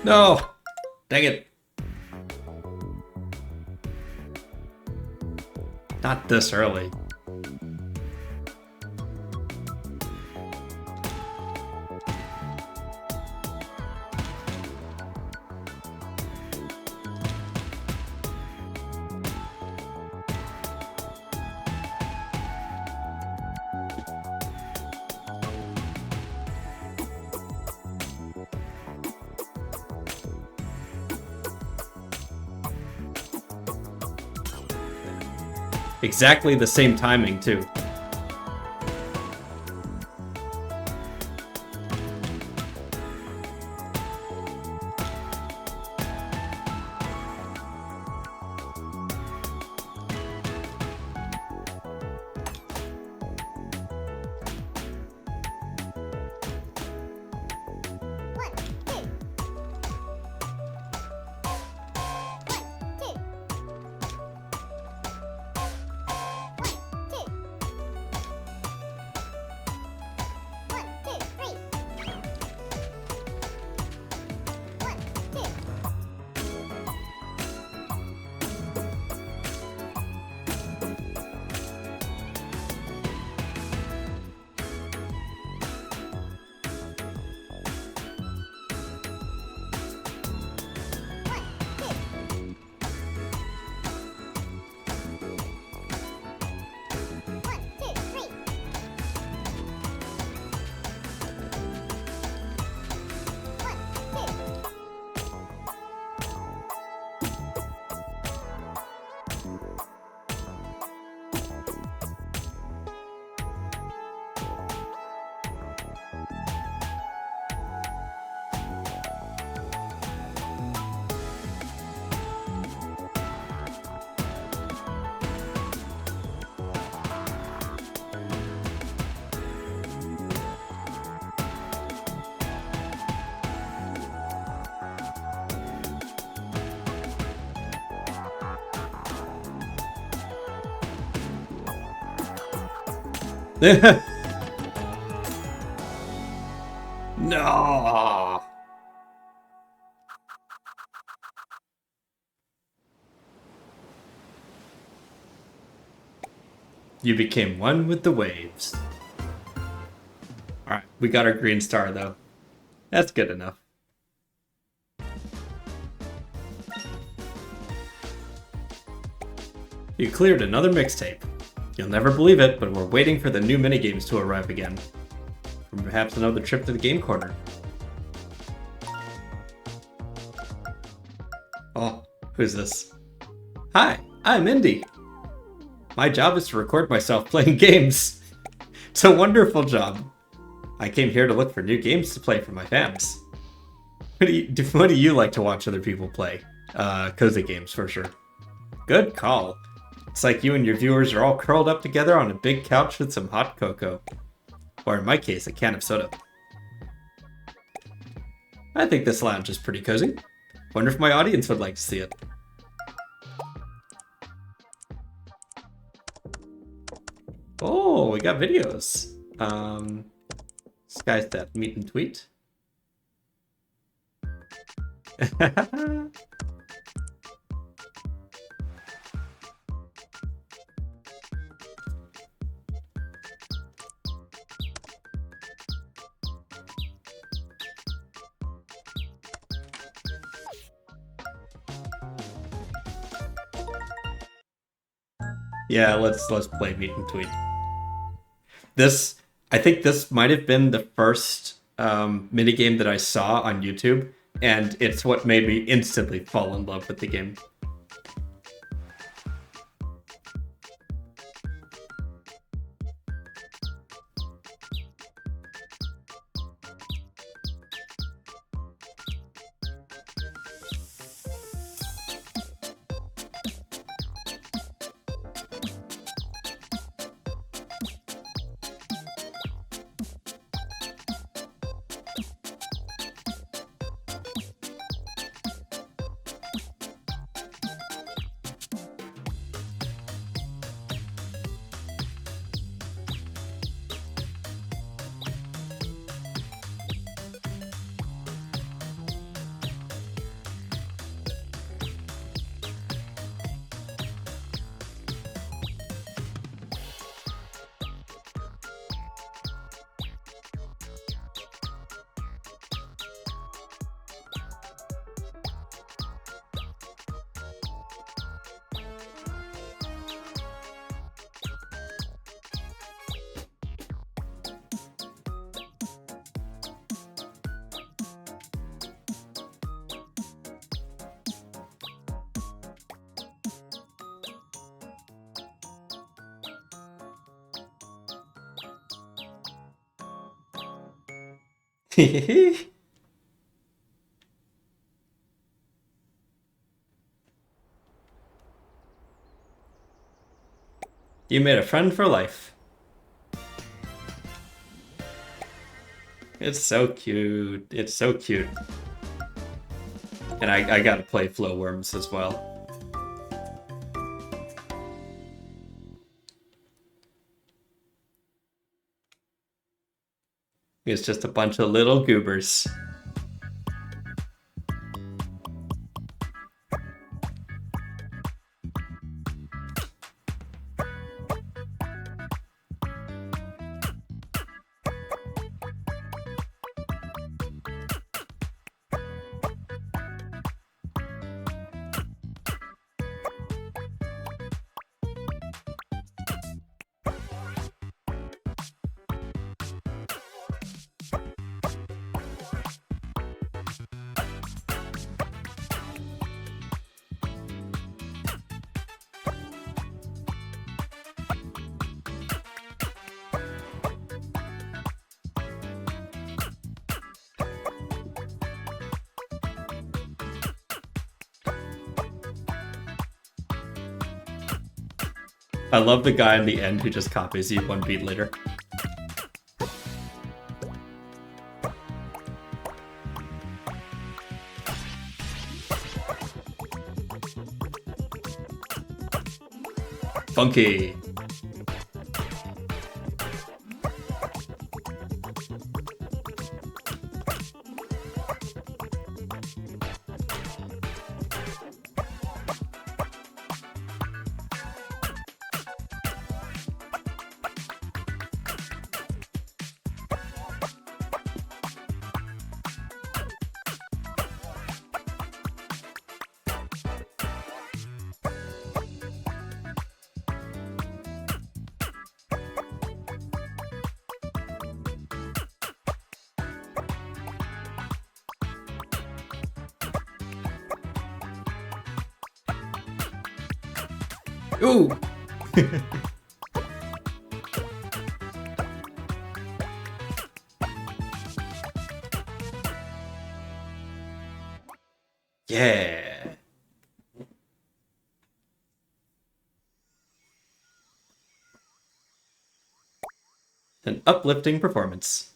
Speaker 3: No! Dang it. Not this early. Exactly the same timing, too.
Speaker 2: One, two. One, two.
Speaker 3: No. You became one with the waves. Alright, we got our green star though. That's good enough. You cleared another mixtape. You'll never believe it, but we're waiting for the new minigames to arrive again. Or perhaps another trip to the game corner. Oh, who's this? Hi, I'm Indy. My job is to record myself playing games. It's a wonderful job. I came here to look for new games to play for my fans. What do you like to watch other people play? Cozy games for sure. Good call. It's like you and your viewers are all curled up together on a big couch with some hot cocoa. Or in my case, a can of soda. I think this lounge is pretty cozy. Wonder if my audience would like to see it. Oh, we got videos. This guy's that meet and tweet. Yeah, let's play meet and tweet. I think this might have been the first minigame that I saw on YouTube, and it's what made me instantly fall in love with the game. You made a friend for life. It's so cute. It's so cute. And I gotta play Flow Worms as well. It's just a bunch of little goobers. I love the guy in the end who just copies you one beat later. Funky. Ooh! Yeah! An uplifting performance.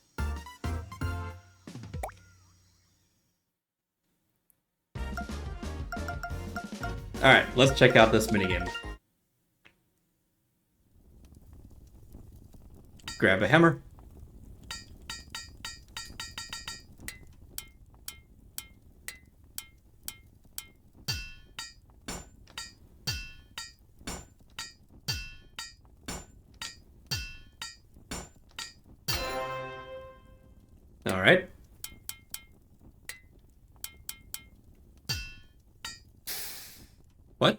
Speaker 3: Alright, let's check out this minigame. Grab a hammer. Alright. What?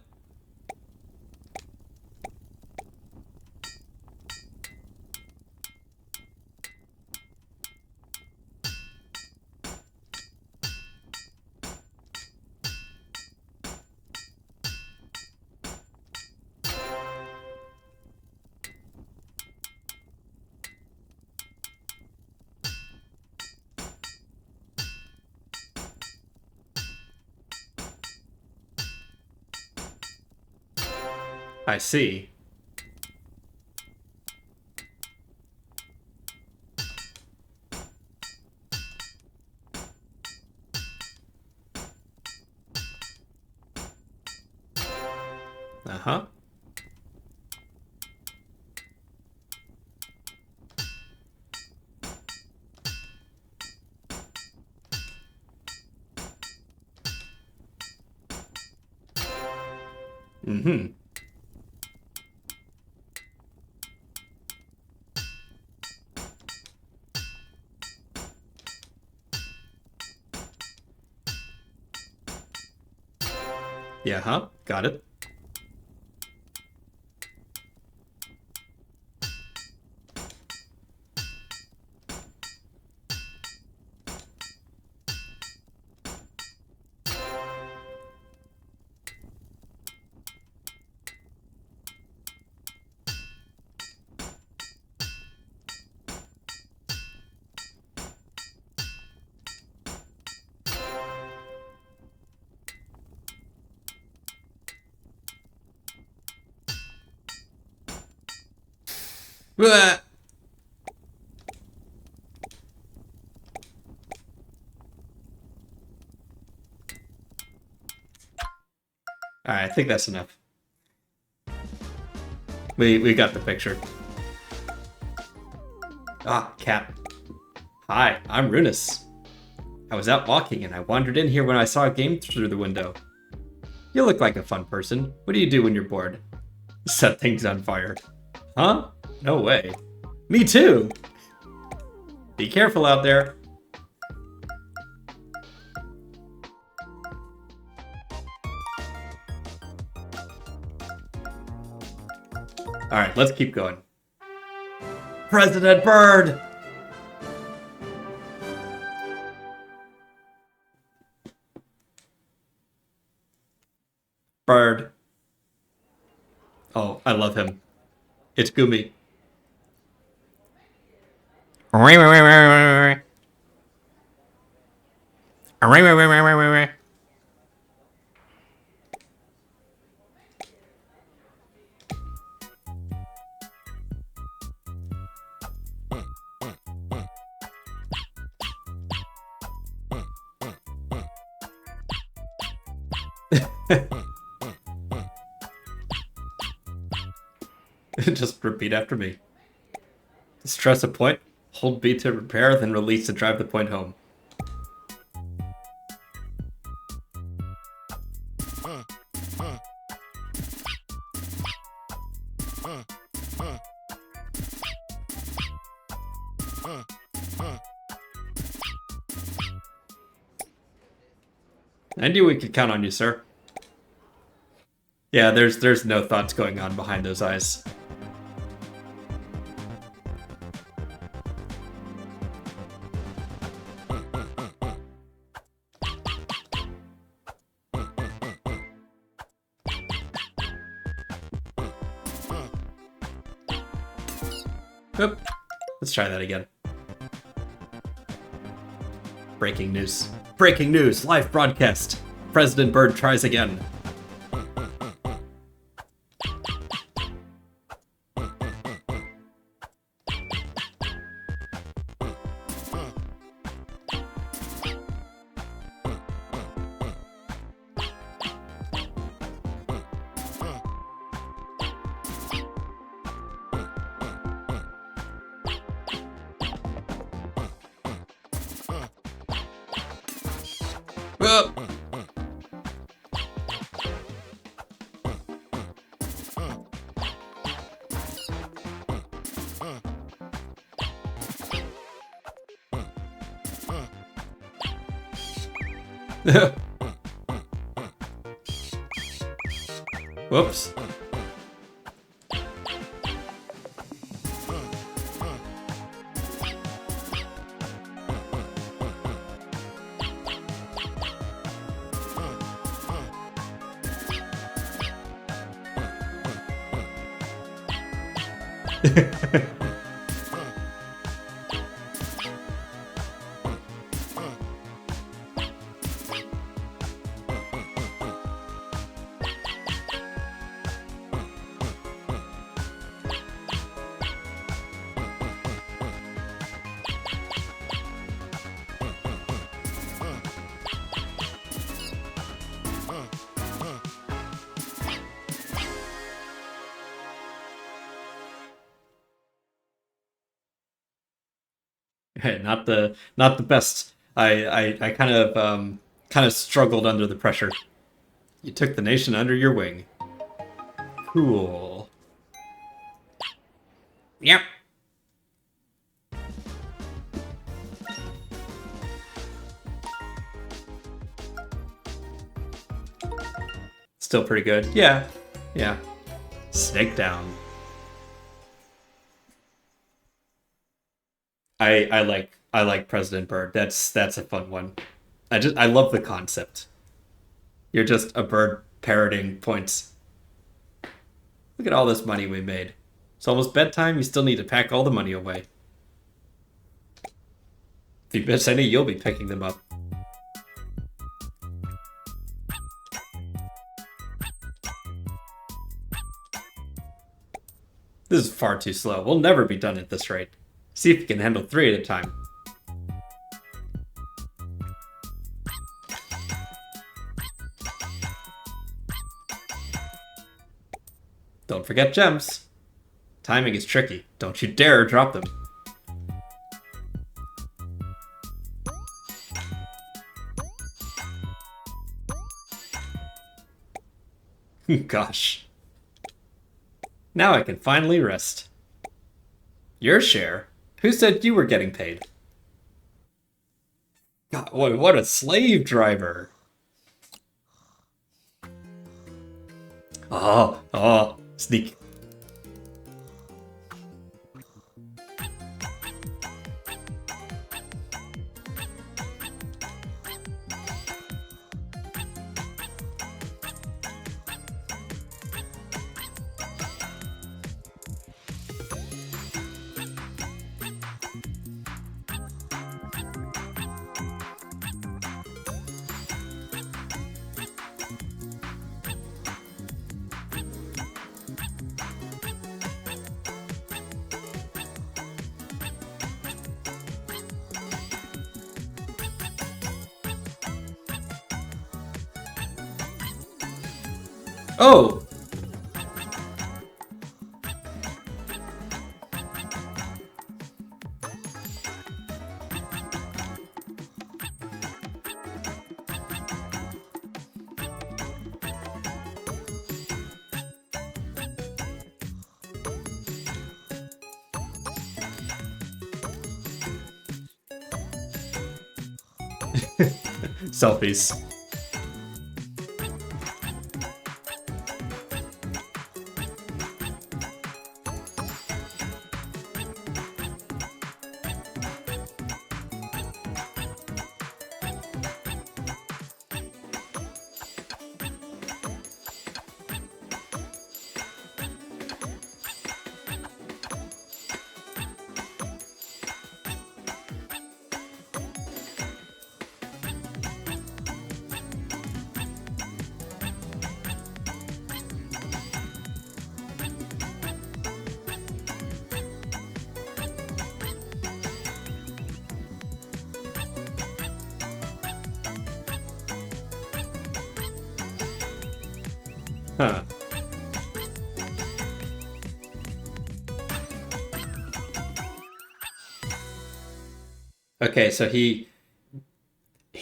Speaker 3: I see. Uh-huh. Mm-hmm. Yeah, huh? Got it. Blah! Alright, I think that's enough. We got the picture. Ah, cat. Hi, I'm Runus. I was out walking and I wandered in here when I saw a game through the window. You look like a fun person. What do you do when you're bored? Set things on fire. Huh? No way. Me too! Be careful out there. Alright, let's keep going. President Bird! Bird. Oh, I love him. It's Gumi. Just repeat after me. Stress a point, hold B to repair, then release to drive the point home. I knew we could count on you, sir. Yeah, there's no thoughts going on behind those eyes. Oop. Let's try that again. Breaking news. Breaking news! Live broadcast! President Bird tries again. Whoop. Whoops. Hey, not the best. I kind of struggled under the pressure. You took the nation under your wing. Cool. Yep. Still pretty good. Yeah. Yeah. Snake down. I like President Bird. That's a fun one. I love the concept. You're just a bird parroting points. Look at all this money we made. It's almost bedtime, you still need to pack all the money away. If you miss any, you'll be picking them up. This is far too slow. We'll never be done at this rate. See if you can handle 3 at a time. Don't forget gems. Timing is tricky. Don't you dare drop them. Gosh. Now I can finally rest. Your share? Who said you were getting paid? God, what a slave driver. Oh, sneak. Oh! Selfies. Huh. Okay, so he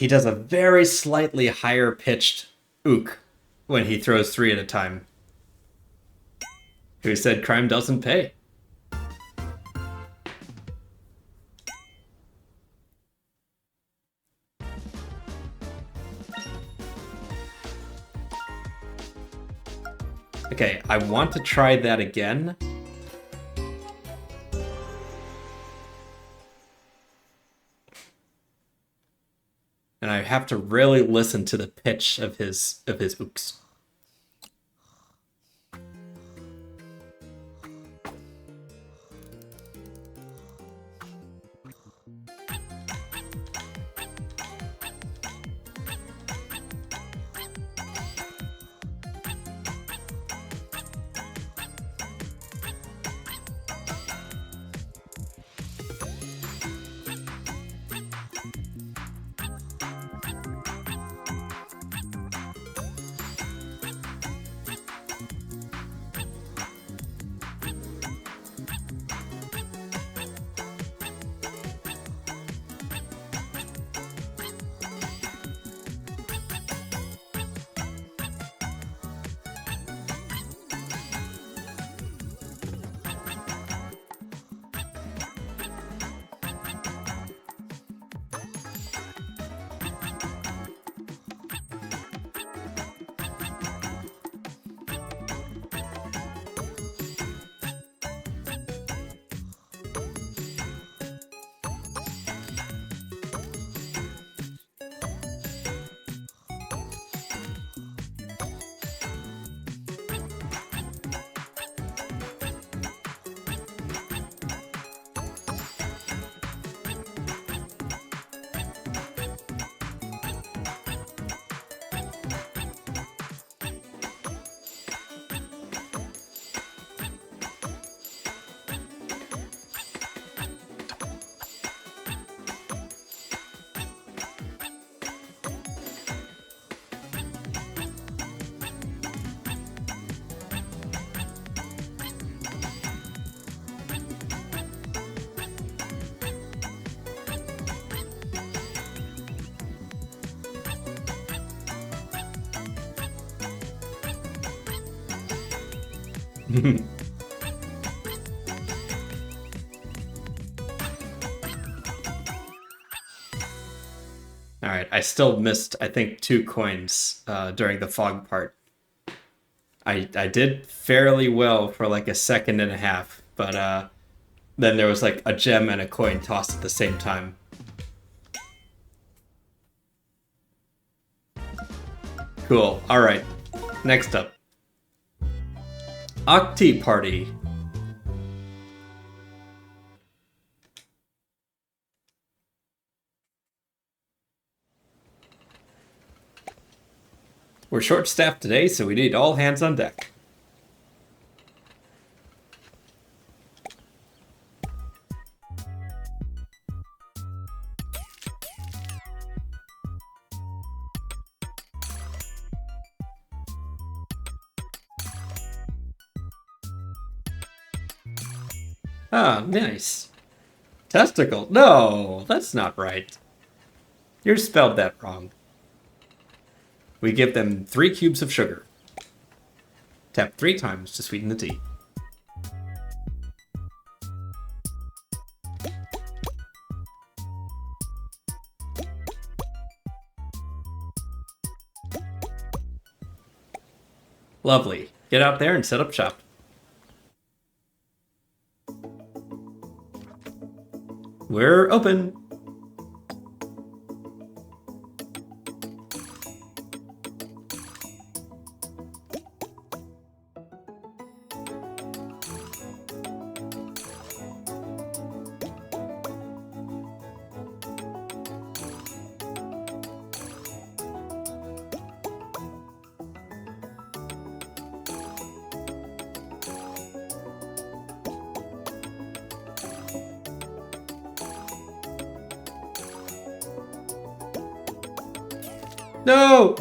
Speaker 3: does a very slightly higher pitched ook when he throws 3 at a time. Who said crime doesn't pay? Okay, I want to try that again. And I have to really listen to the pitch of his ooks. All right, I still missed, I think, 2 coins during the fog part. I did fairly well for like a second and a half, but then there was like a gem and a coin tossed at the same time. Cool. All right. Next up. Octi Party. We're short-staffed today, so we need all hands on deck. Ah, nice. Testicle. No, that's not right. You spelled that wrong. We give them 3 cubes of sugar. Tap 3 times to sweeten the tea. Lovely. Get out there and set up shop. We're open. No!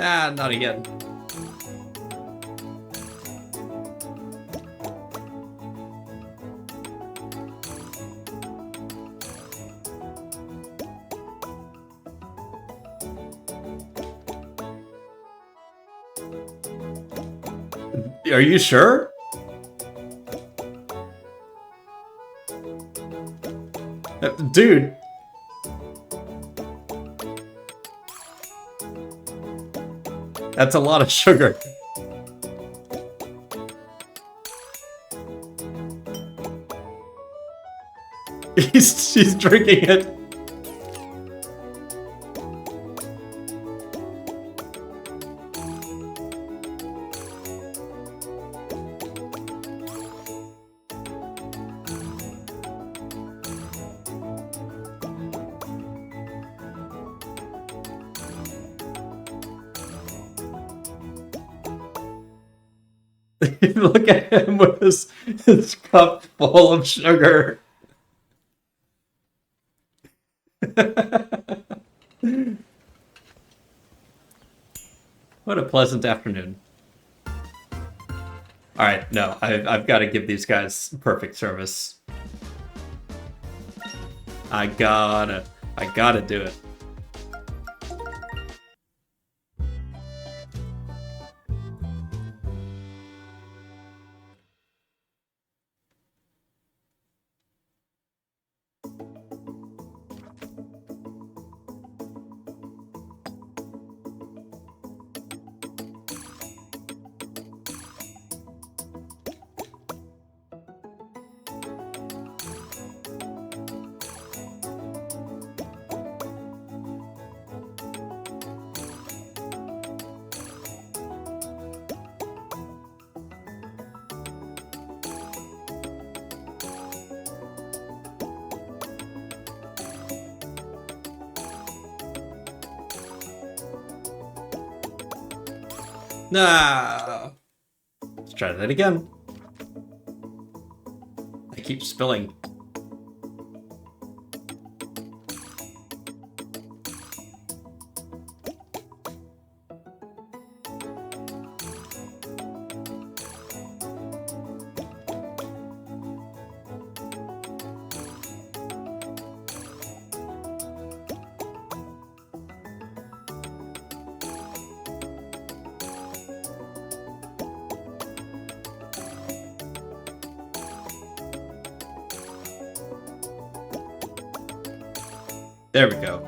Speaker 3: Ah, not again. Are you sure? Dude. That's a lot of sugar. She's drinking it. Look at him with his cup full of sugar. What a pleasant afternoon. Alright, no, I've got to give these guys perfect service. I gotta do it. No. Let's try that again. I keep spilling. There we go.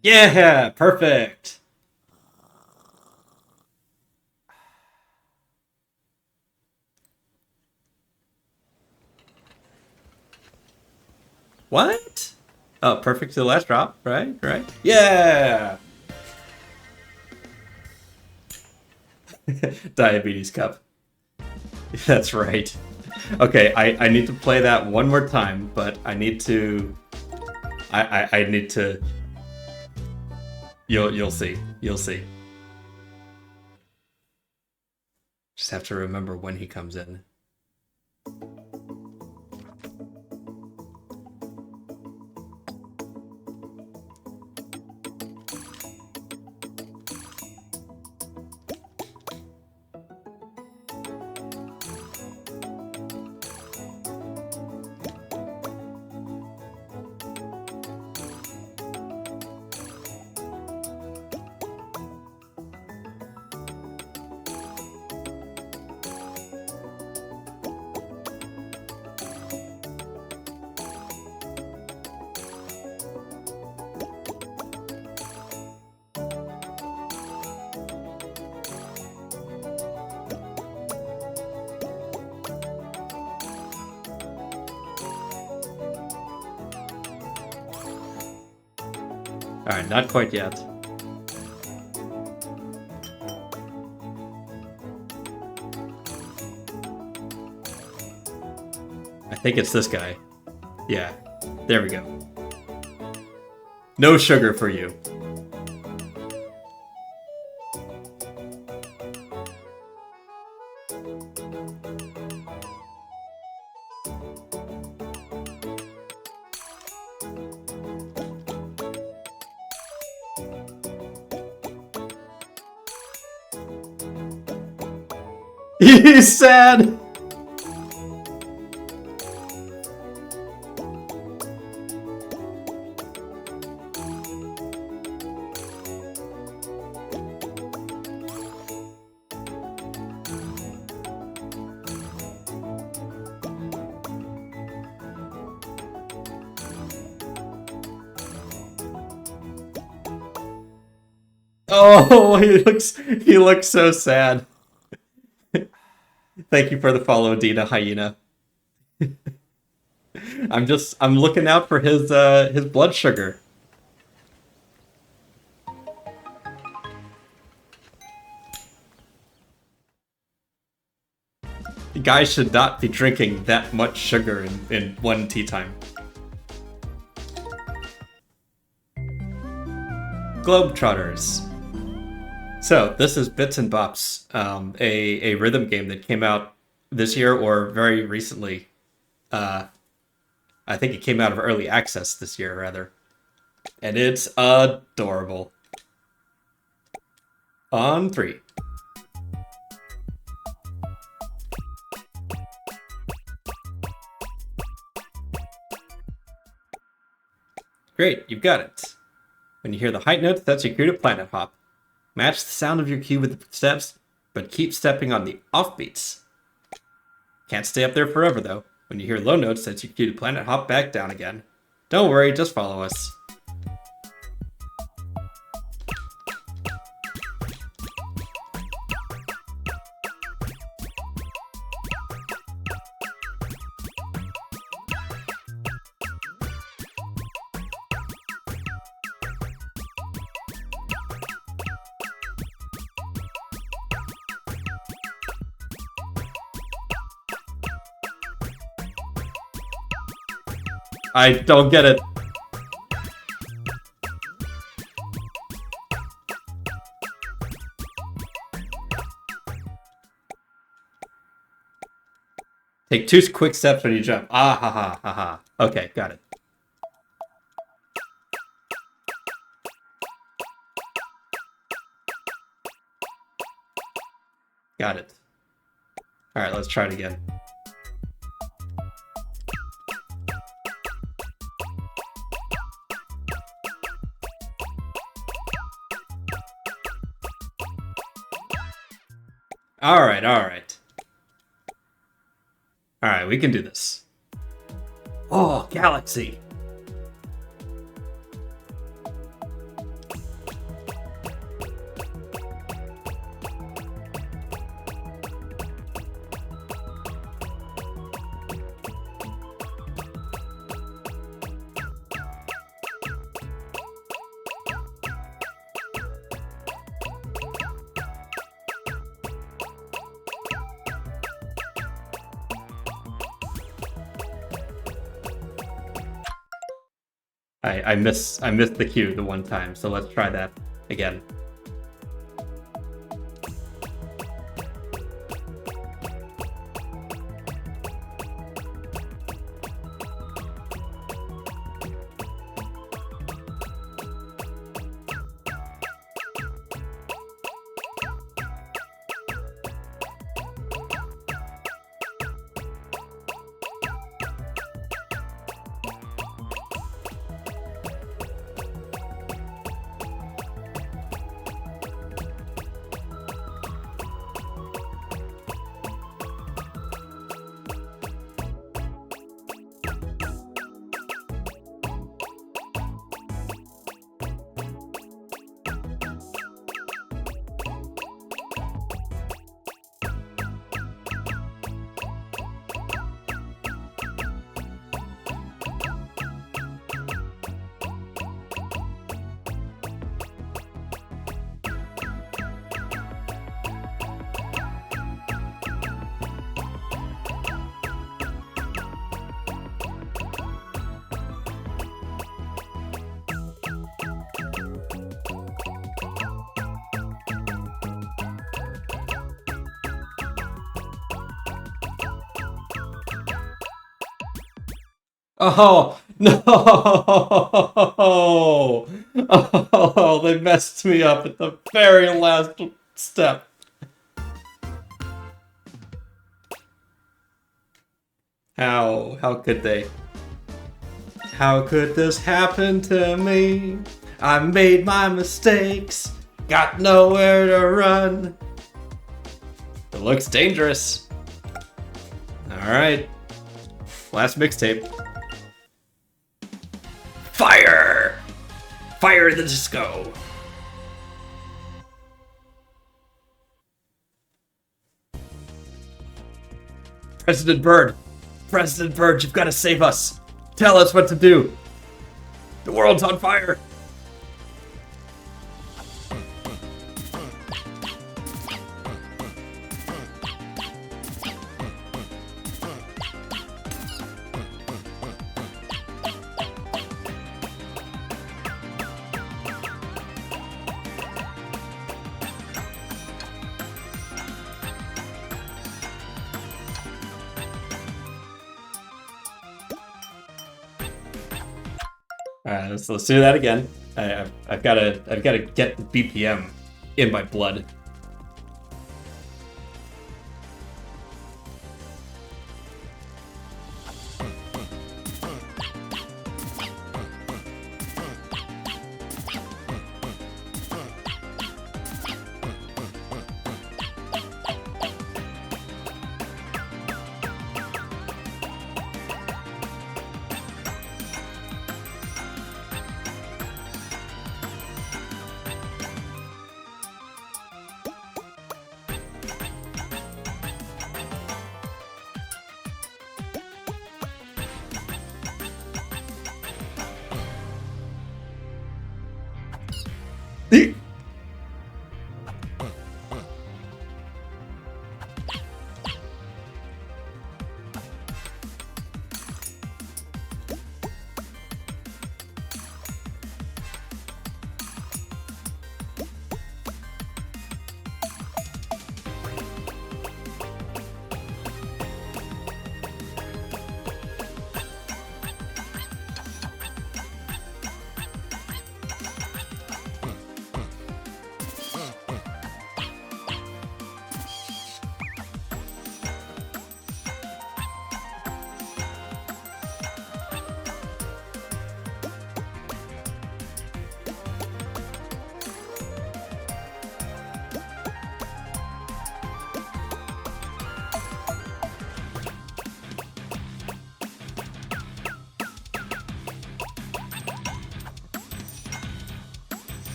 Speaker 3: Yeah, perfect. What? Oh, perfect to the last drop, right? Right? Yeah! Diabetes cup. That's right. Okay, I need to play that one more time, but I need to... I need to... You'll see. You'll see. Just have to remember when he comes in. Alright, not quite yet. I think it's this guy. Yeah, there we go. No sugar for you. He's sad! Oh, he looks so sad. Thank you for the follow, Dina Hyena. I'm looking out for his blood sugar. You guys should not be drinking that much sugar in one tea time. Globetrotters. So, this is Bits and Bops, a rhythm game that came out this year or very recently. I think it came out of early access this year, rather. And it's adorable. On 3. Great, you've got it. When you hear the height notes, that's your cue to planet hop. Match the sound of your cue with the steps, but keep stepping on the offbeats. Can't stay up there forever, though. When you hear low notes, that's your cue to planet hop back down again. Don't worry, just follow us. I don't get it. Take 2 quick steps when you jump. Ah ha ha ha ha. Okay, got it. Got it. Alright, let's try it again. Alright, alright. Alright, we can do this. Oh, Galaxy! I missed the cue the one time, so let's try that again. Oh, no! Oh, they messed me up at the very last step. How could they? How could this happen to me? I made my mistakes, got nowhere to run. It looks dangerous. Alright. Last mixtape. Fire! Fire the disco! President Bird! President Bird, you've got to save us! Tell us what to do! The world's on fire! Alright, let's do that again. I've gotta get the BPM in my blood.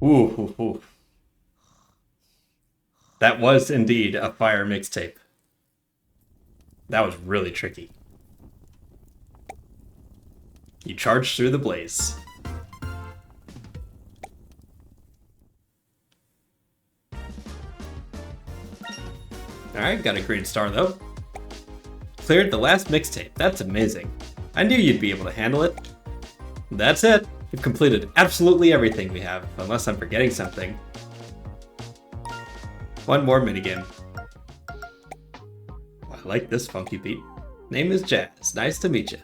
Speaker 3: Ooh. That was indeed a fire mixtape. That was really tricky. You charged through the blaze. Alright, got a green star though. Cleared the last mixtape. That's amazing. I knew you'd be able to handle it. That's it. We've completed absolutely everything we have, unless I'm forgetting something. One more minigame. I like this funky beat. Name is Jazz. Nice to meet you.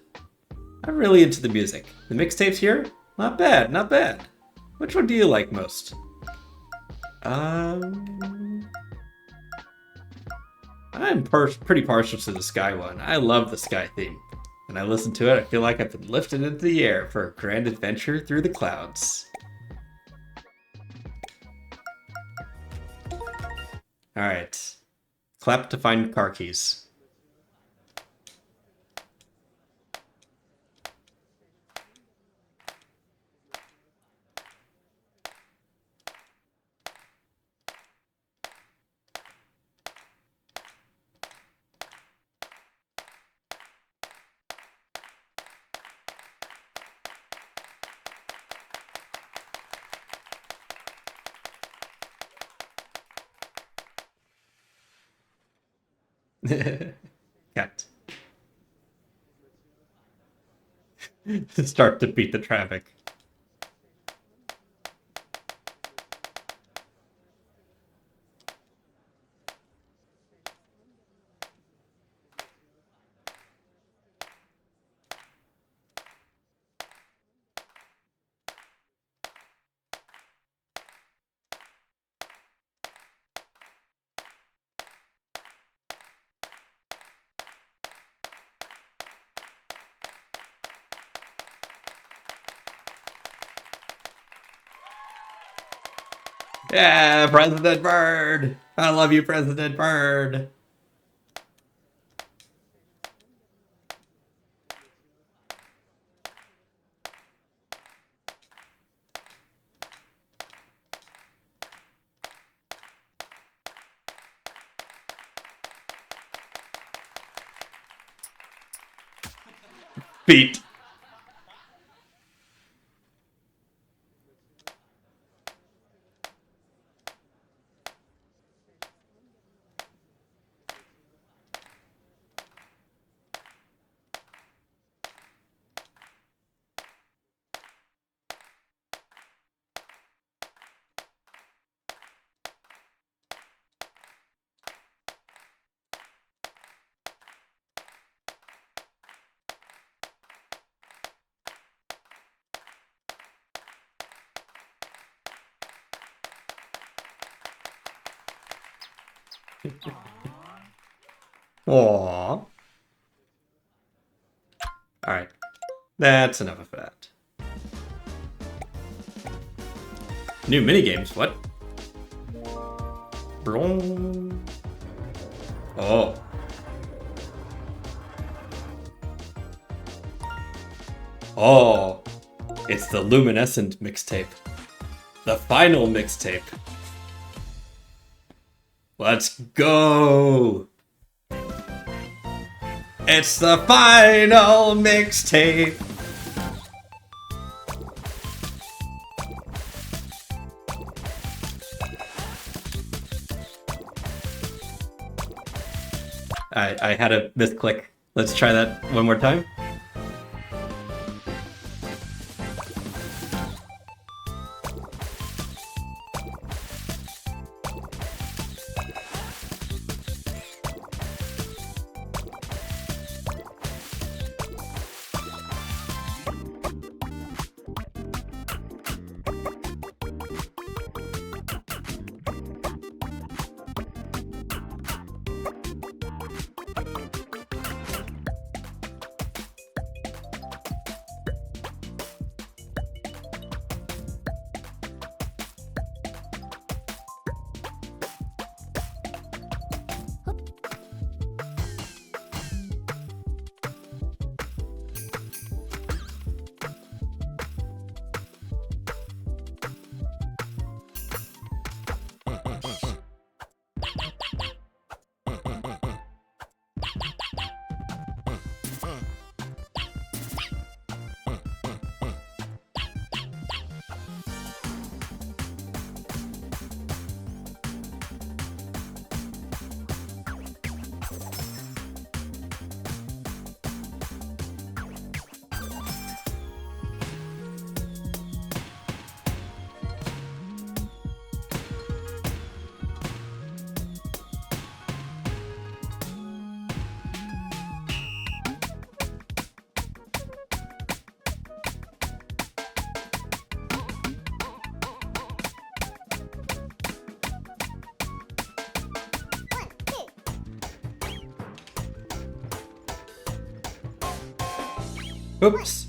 Speaker 3: I'm really into the music. The mixtapes here? Not bad, not bad. Which one do you like most? I'm pretty partial to the Sky one. I love the Sky theme. When I listen to it, I feel like I've been lifted into the air for a grand adventure through the clouds. Alright. Clap to find car keys. Cat. Start to beat the traffic. Yeah, President Bird! I love you, President Bird! Beat. Aww. Alright. That's enough of that. New minigames, what? Brum. Oh. Oh. It's the Luminescent mixtape. The final mixtape. Let's go! It's the final mixtape! I had a misclick. Let's try that one more time. Oops.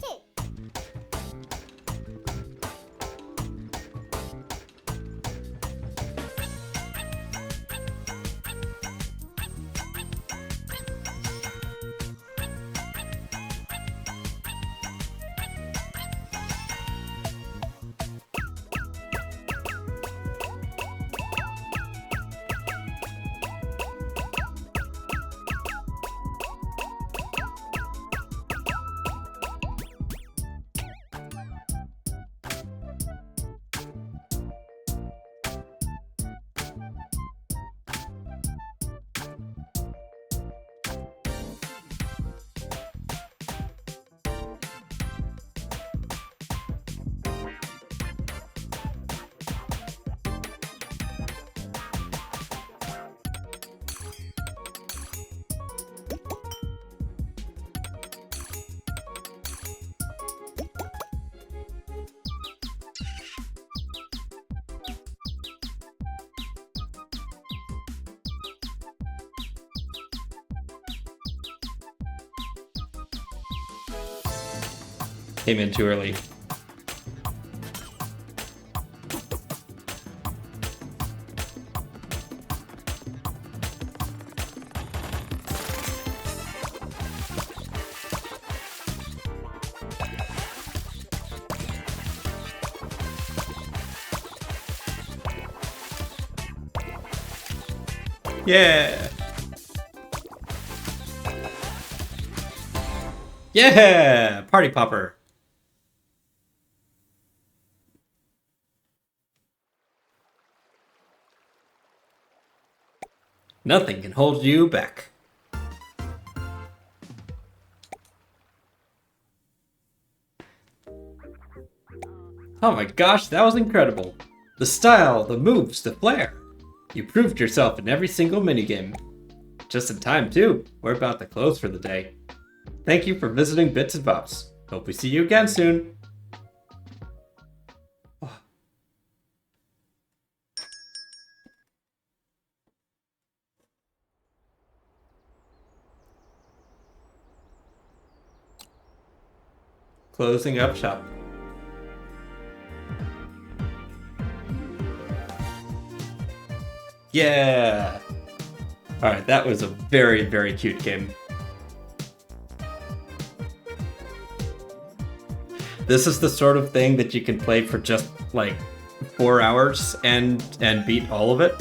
Speaker 3: Came in too early. Yeah! Yeah! Party popper! Nothing can hold you back. Oh my gosh, that was incredible. The style, the moves, the flair. You proved yourself in every single minigame. Just in time, too. We're about to close for the day. Thank you for visiting Bits and Bops. Hope we see you again soon. Oh. Closing up shop. Yeah! Alright, that was a very, very cute game. This is the sort of thing that you can play for just, like, 4 hours and beat all of it.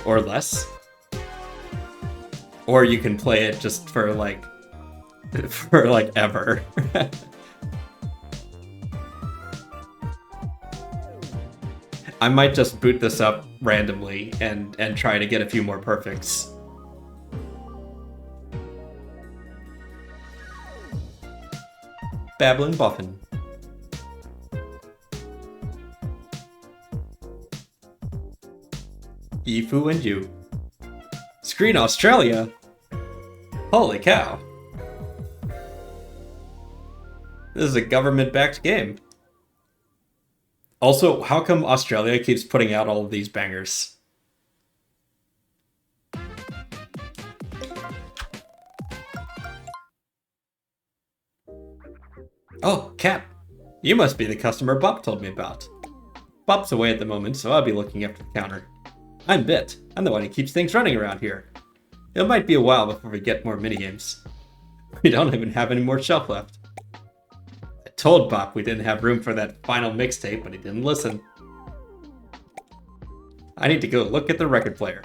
Speaker 3: Or less. Or you can play it just for, like, ever. I might just boot this up randomly and try to get a few more perfects. Babblin' Boffin. Yifu and you. Screen Australia? Holy cow. This is a government-backed game. Also, how come Australia keeps putting out all of these bangers? Oh, Cat. You must be the customer Bop told me about. Bop's away at the moment, so I'll be looking after the counter. I'm Bit. I'm the one who keeps things running around here. It might be a while before we get more minigames. We don't even have any more shelf left. I told Bop we didn't have room for that final mixtape, but he didn't listen. I need to go look at the record player.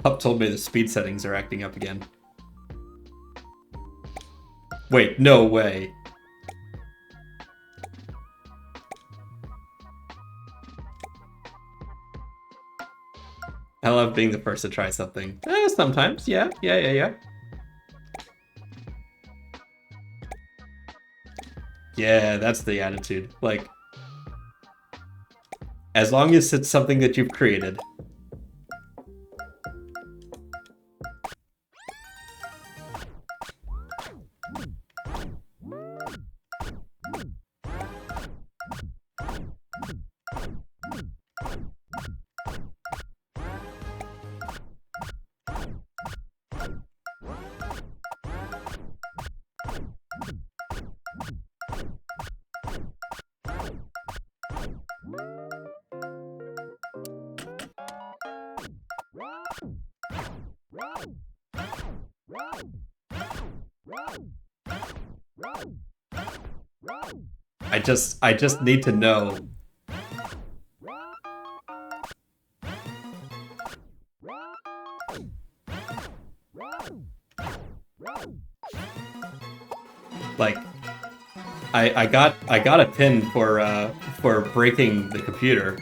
Speaker 3: Bop told me the speed settings are acting up again. Wait, no way. I love being the first to try something. Sometimes, yeah. Yeah, that's the attitude. Like, as long as it's something that you've created. I just need to know. Like, I got a pin for breaking the computer.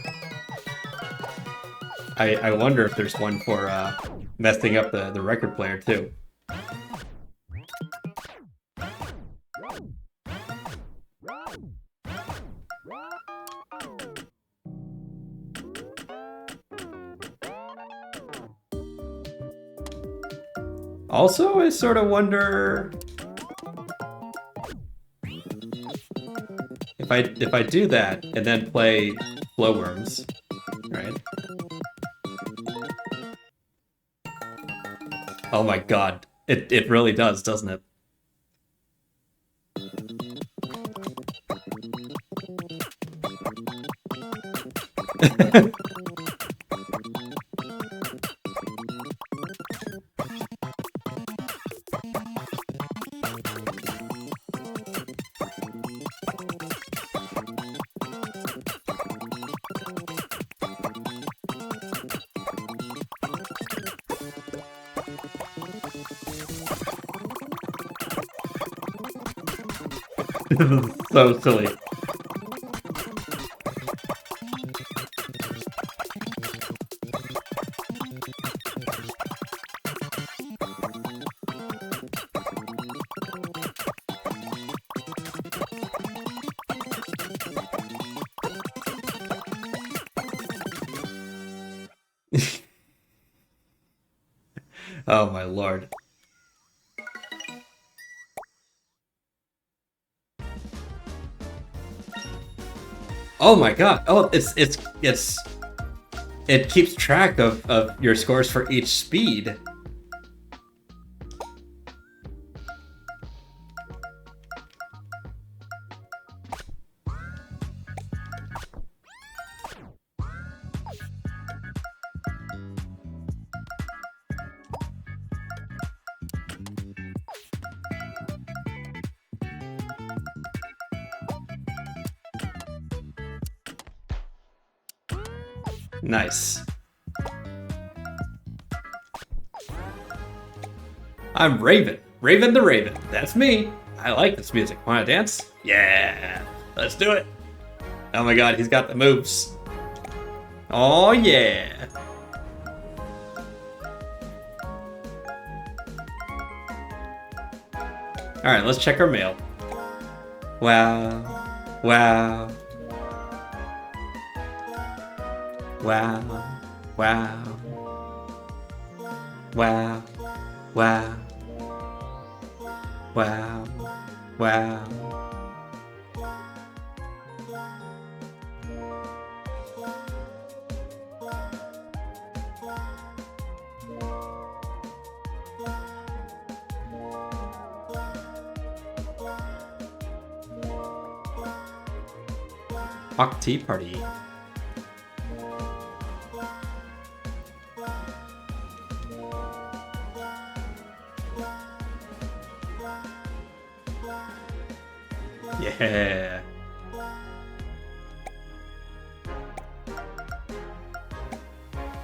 Speaker 3: I wonder if there's one for messing up the record player too. Also, I sort of wonder if I do that and then play Glowworms, right? Oh my god, it really does, doesn't it? This is so silly. Oh my lord. Oh my god. Oh, it keeps track of your scores for each speed. Nice. I'm Raven. Raven the Raven. That's me. I like this music. Wanna dance? Yeah. Let's do it. Oh my god, he's got the moves. Oh yeah. Alright, let's check our mail. Wow. Wow. Wow. Wow. Wow. Wow. Wow. Wow. Hawk Tea Party. Yeah.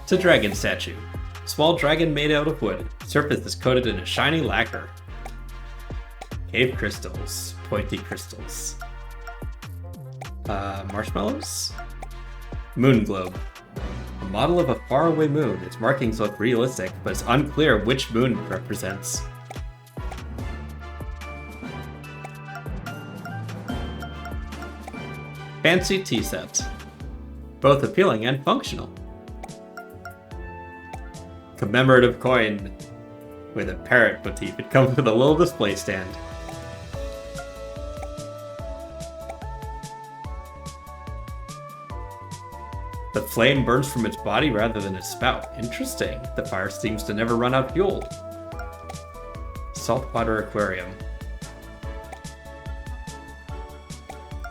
Speaker 3: It's a dragon statue. Small dragon made out of wood. Surface is coated in a shiny lacquer. Cave crystals. Pointy crystals. Marshmallows? Moon globe. A model of a faraway moon. Its markings look realistic, but it's unclear which moon it represents. Fancy tea set. Both appealing and functional. Commemorative coin with a parrot motif. It comes with a little display stand. The flame burns from its body rather than its spout. Interesting. The fire seems to never run out of fuel. Saltwater aquarium.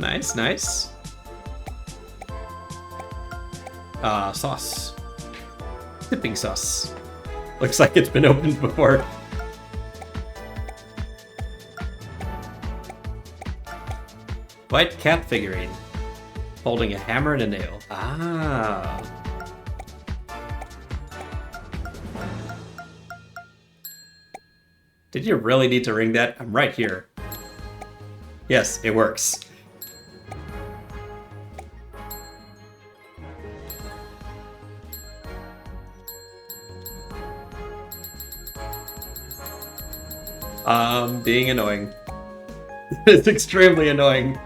Speaker 3: Nice, nice. Sauce. Dipping sauce. Looks like it's been opened before. White cat figurine. Holding a hammer and a nail. Ah. Did you really need to ring that? I'm right here. Yes, it works. Being annoying. It's extremely annoying.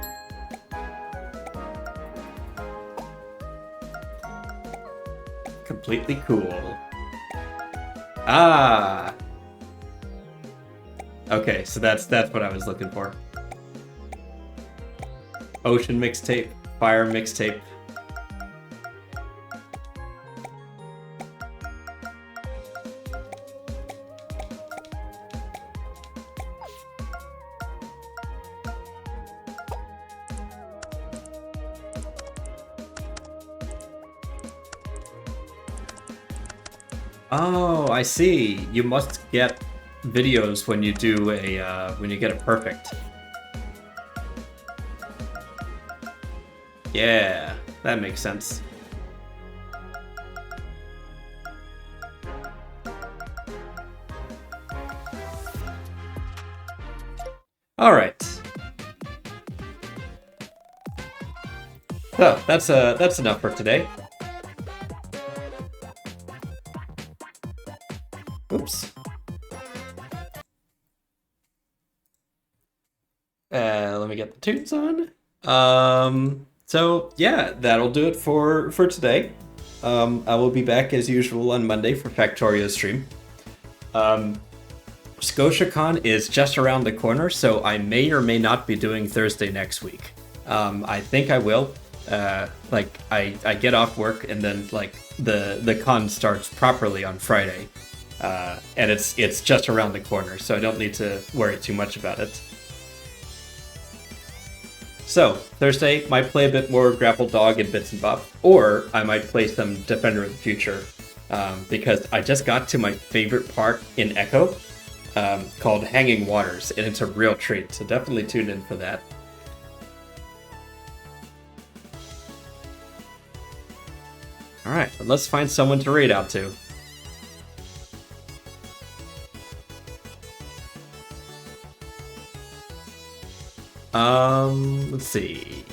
Speaker 3: Completely cool. Ah. Okay, so that's what I was looking for. Ocean mixtape, fire mixtape. Oh, I see. You must get videos when you do a when you get it perfect. Yeah, that makes sense. All right. So that's enough for today. Oops. Let me get the tunes on. So yeah, that'll do it for today. I will be back as usual on Monday for Factorio's stream. ScotiaCon is just around the corner, so I may or may not be doing Thursday next week. I think I will. Like I get off work and then like the con starts properly on Friday, and it's just around the corner, so I don't need to worry too much about it. So Thursday might play a bit more Grapple Dog and Bits and Bops, or I might play some Defender of the Future, because I just got to my favorite part in Echo, called Hanging Waters, and it's a real treat. So definitely tune in for that. All right, let's find someone to raid out to. Let's see.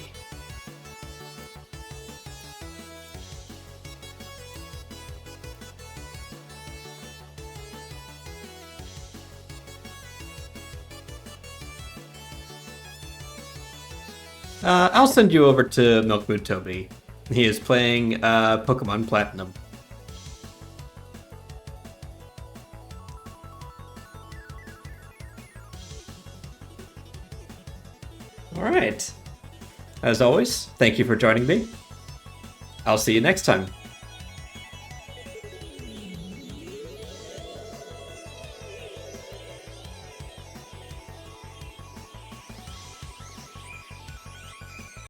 Speaker 3: I'll send you over to Milkmood Toby. He is playing Pokemon Platinum. All right. As always, thank you for joining me. I'll see you next time.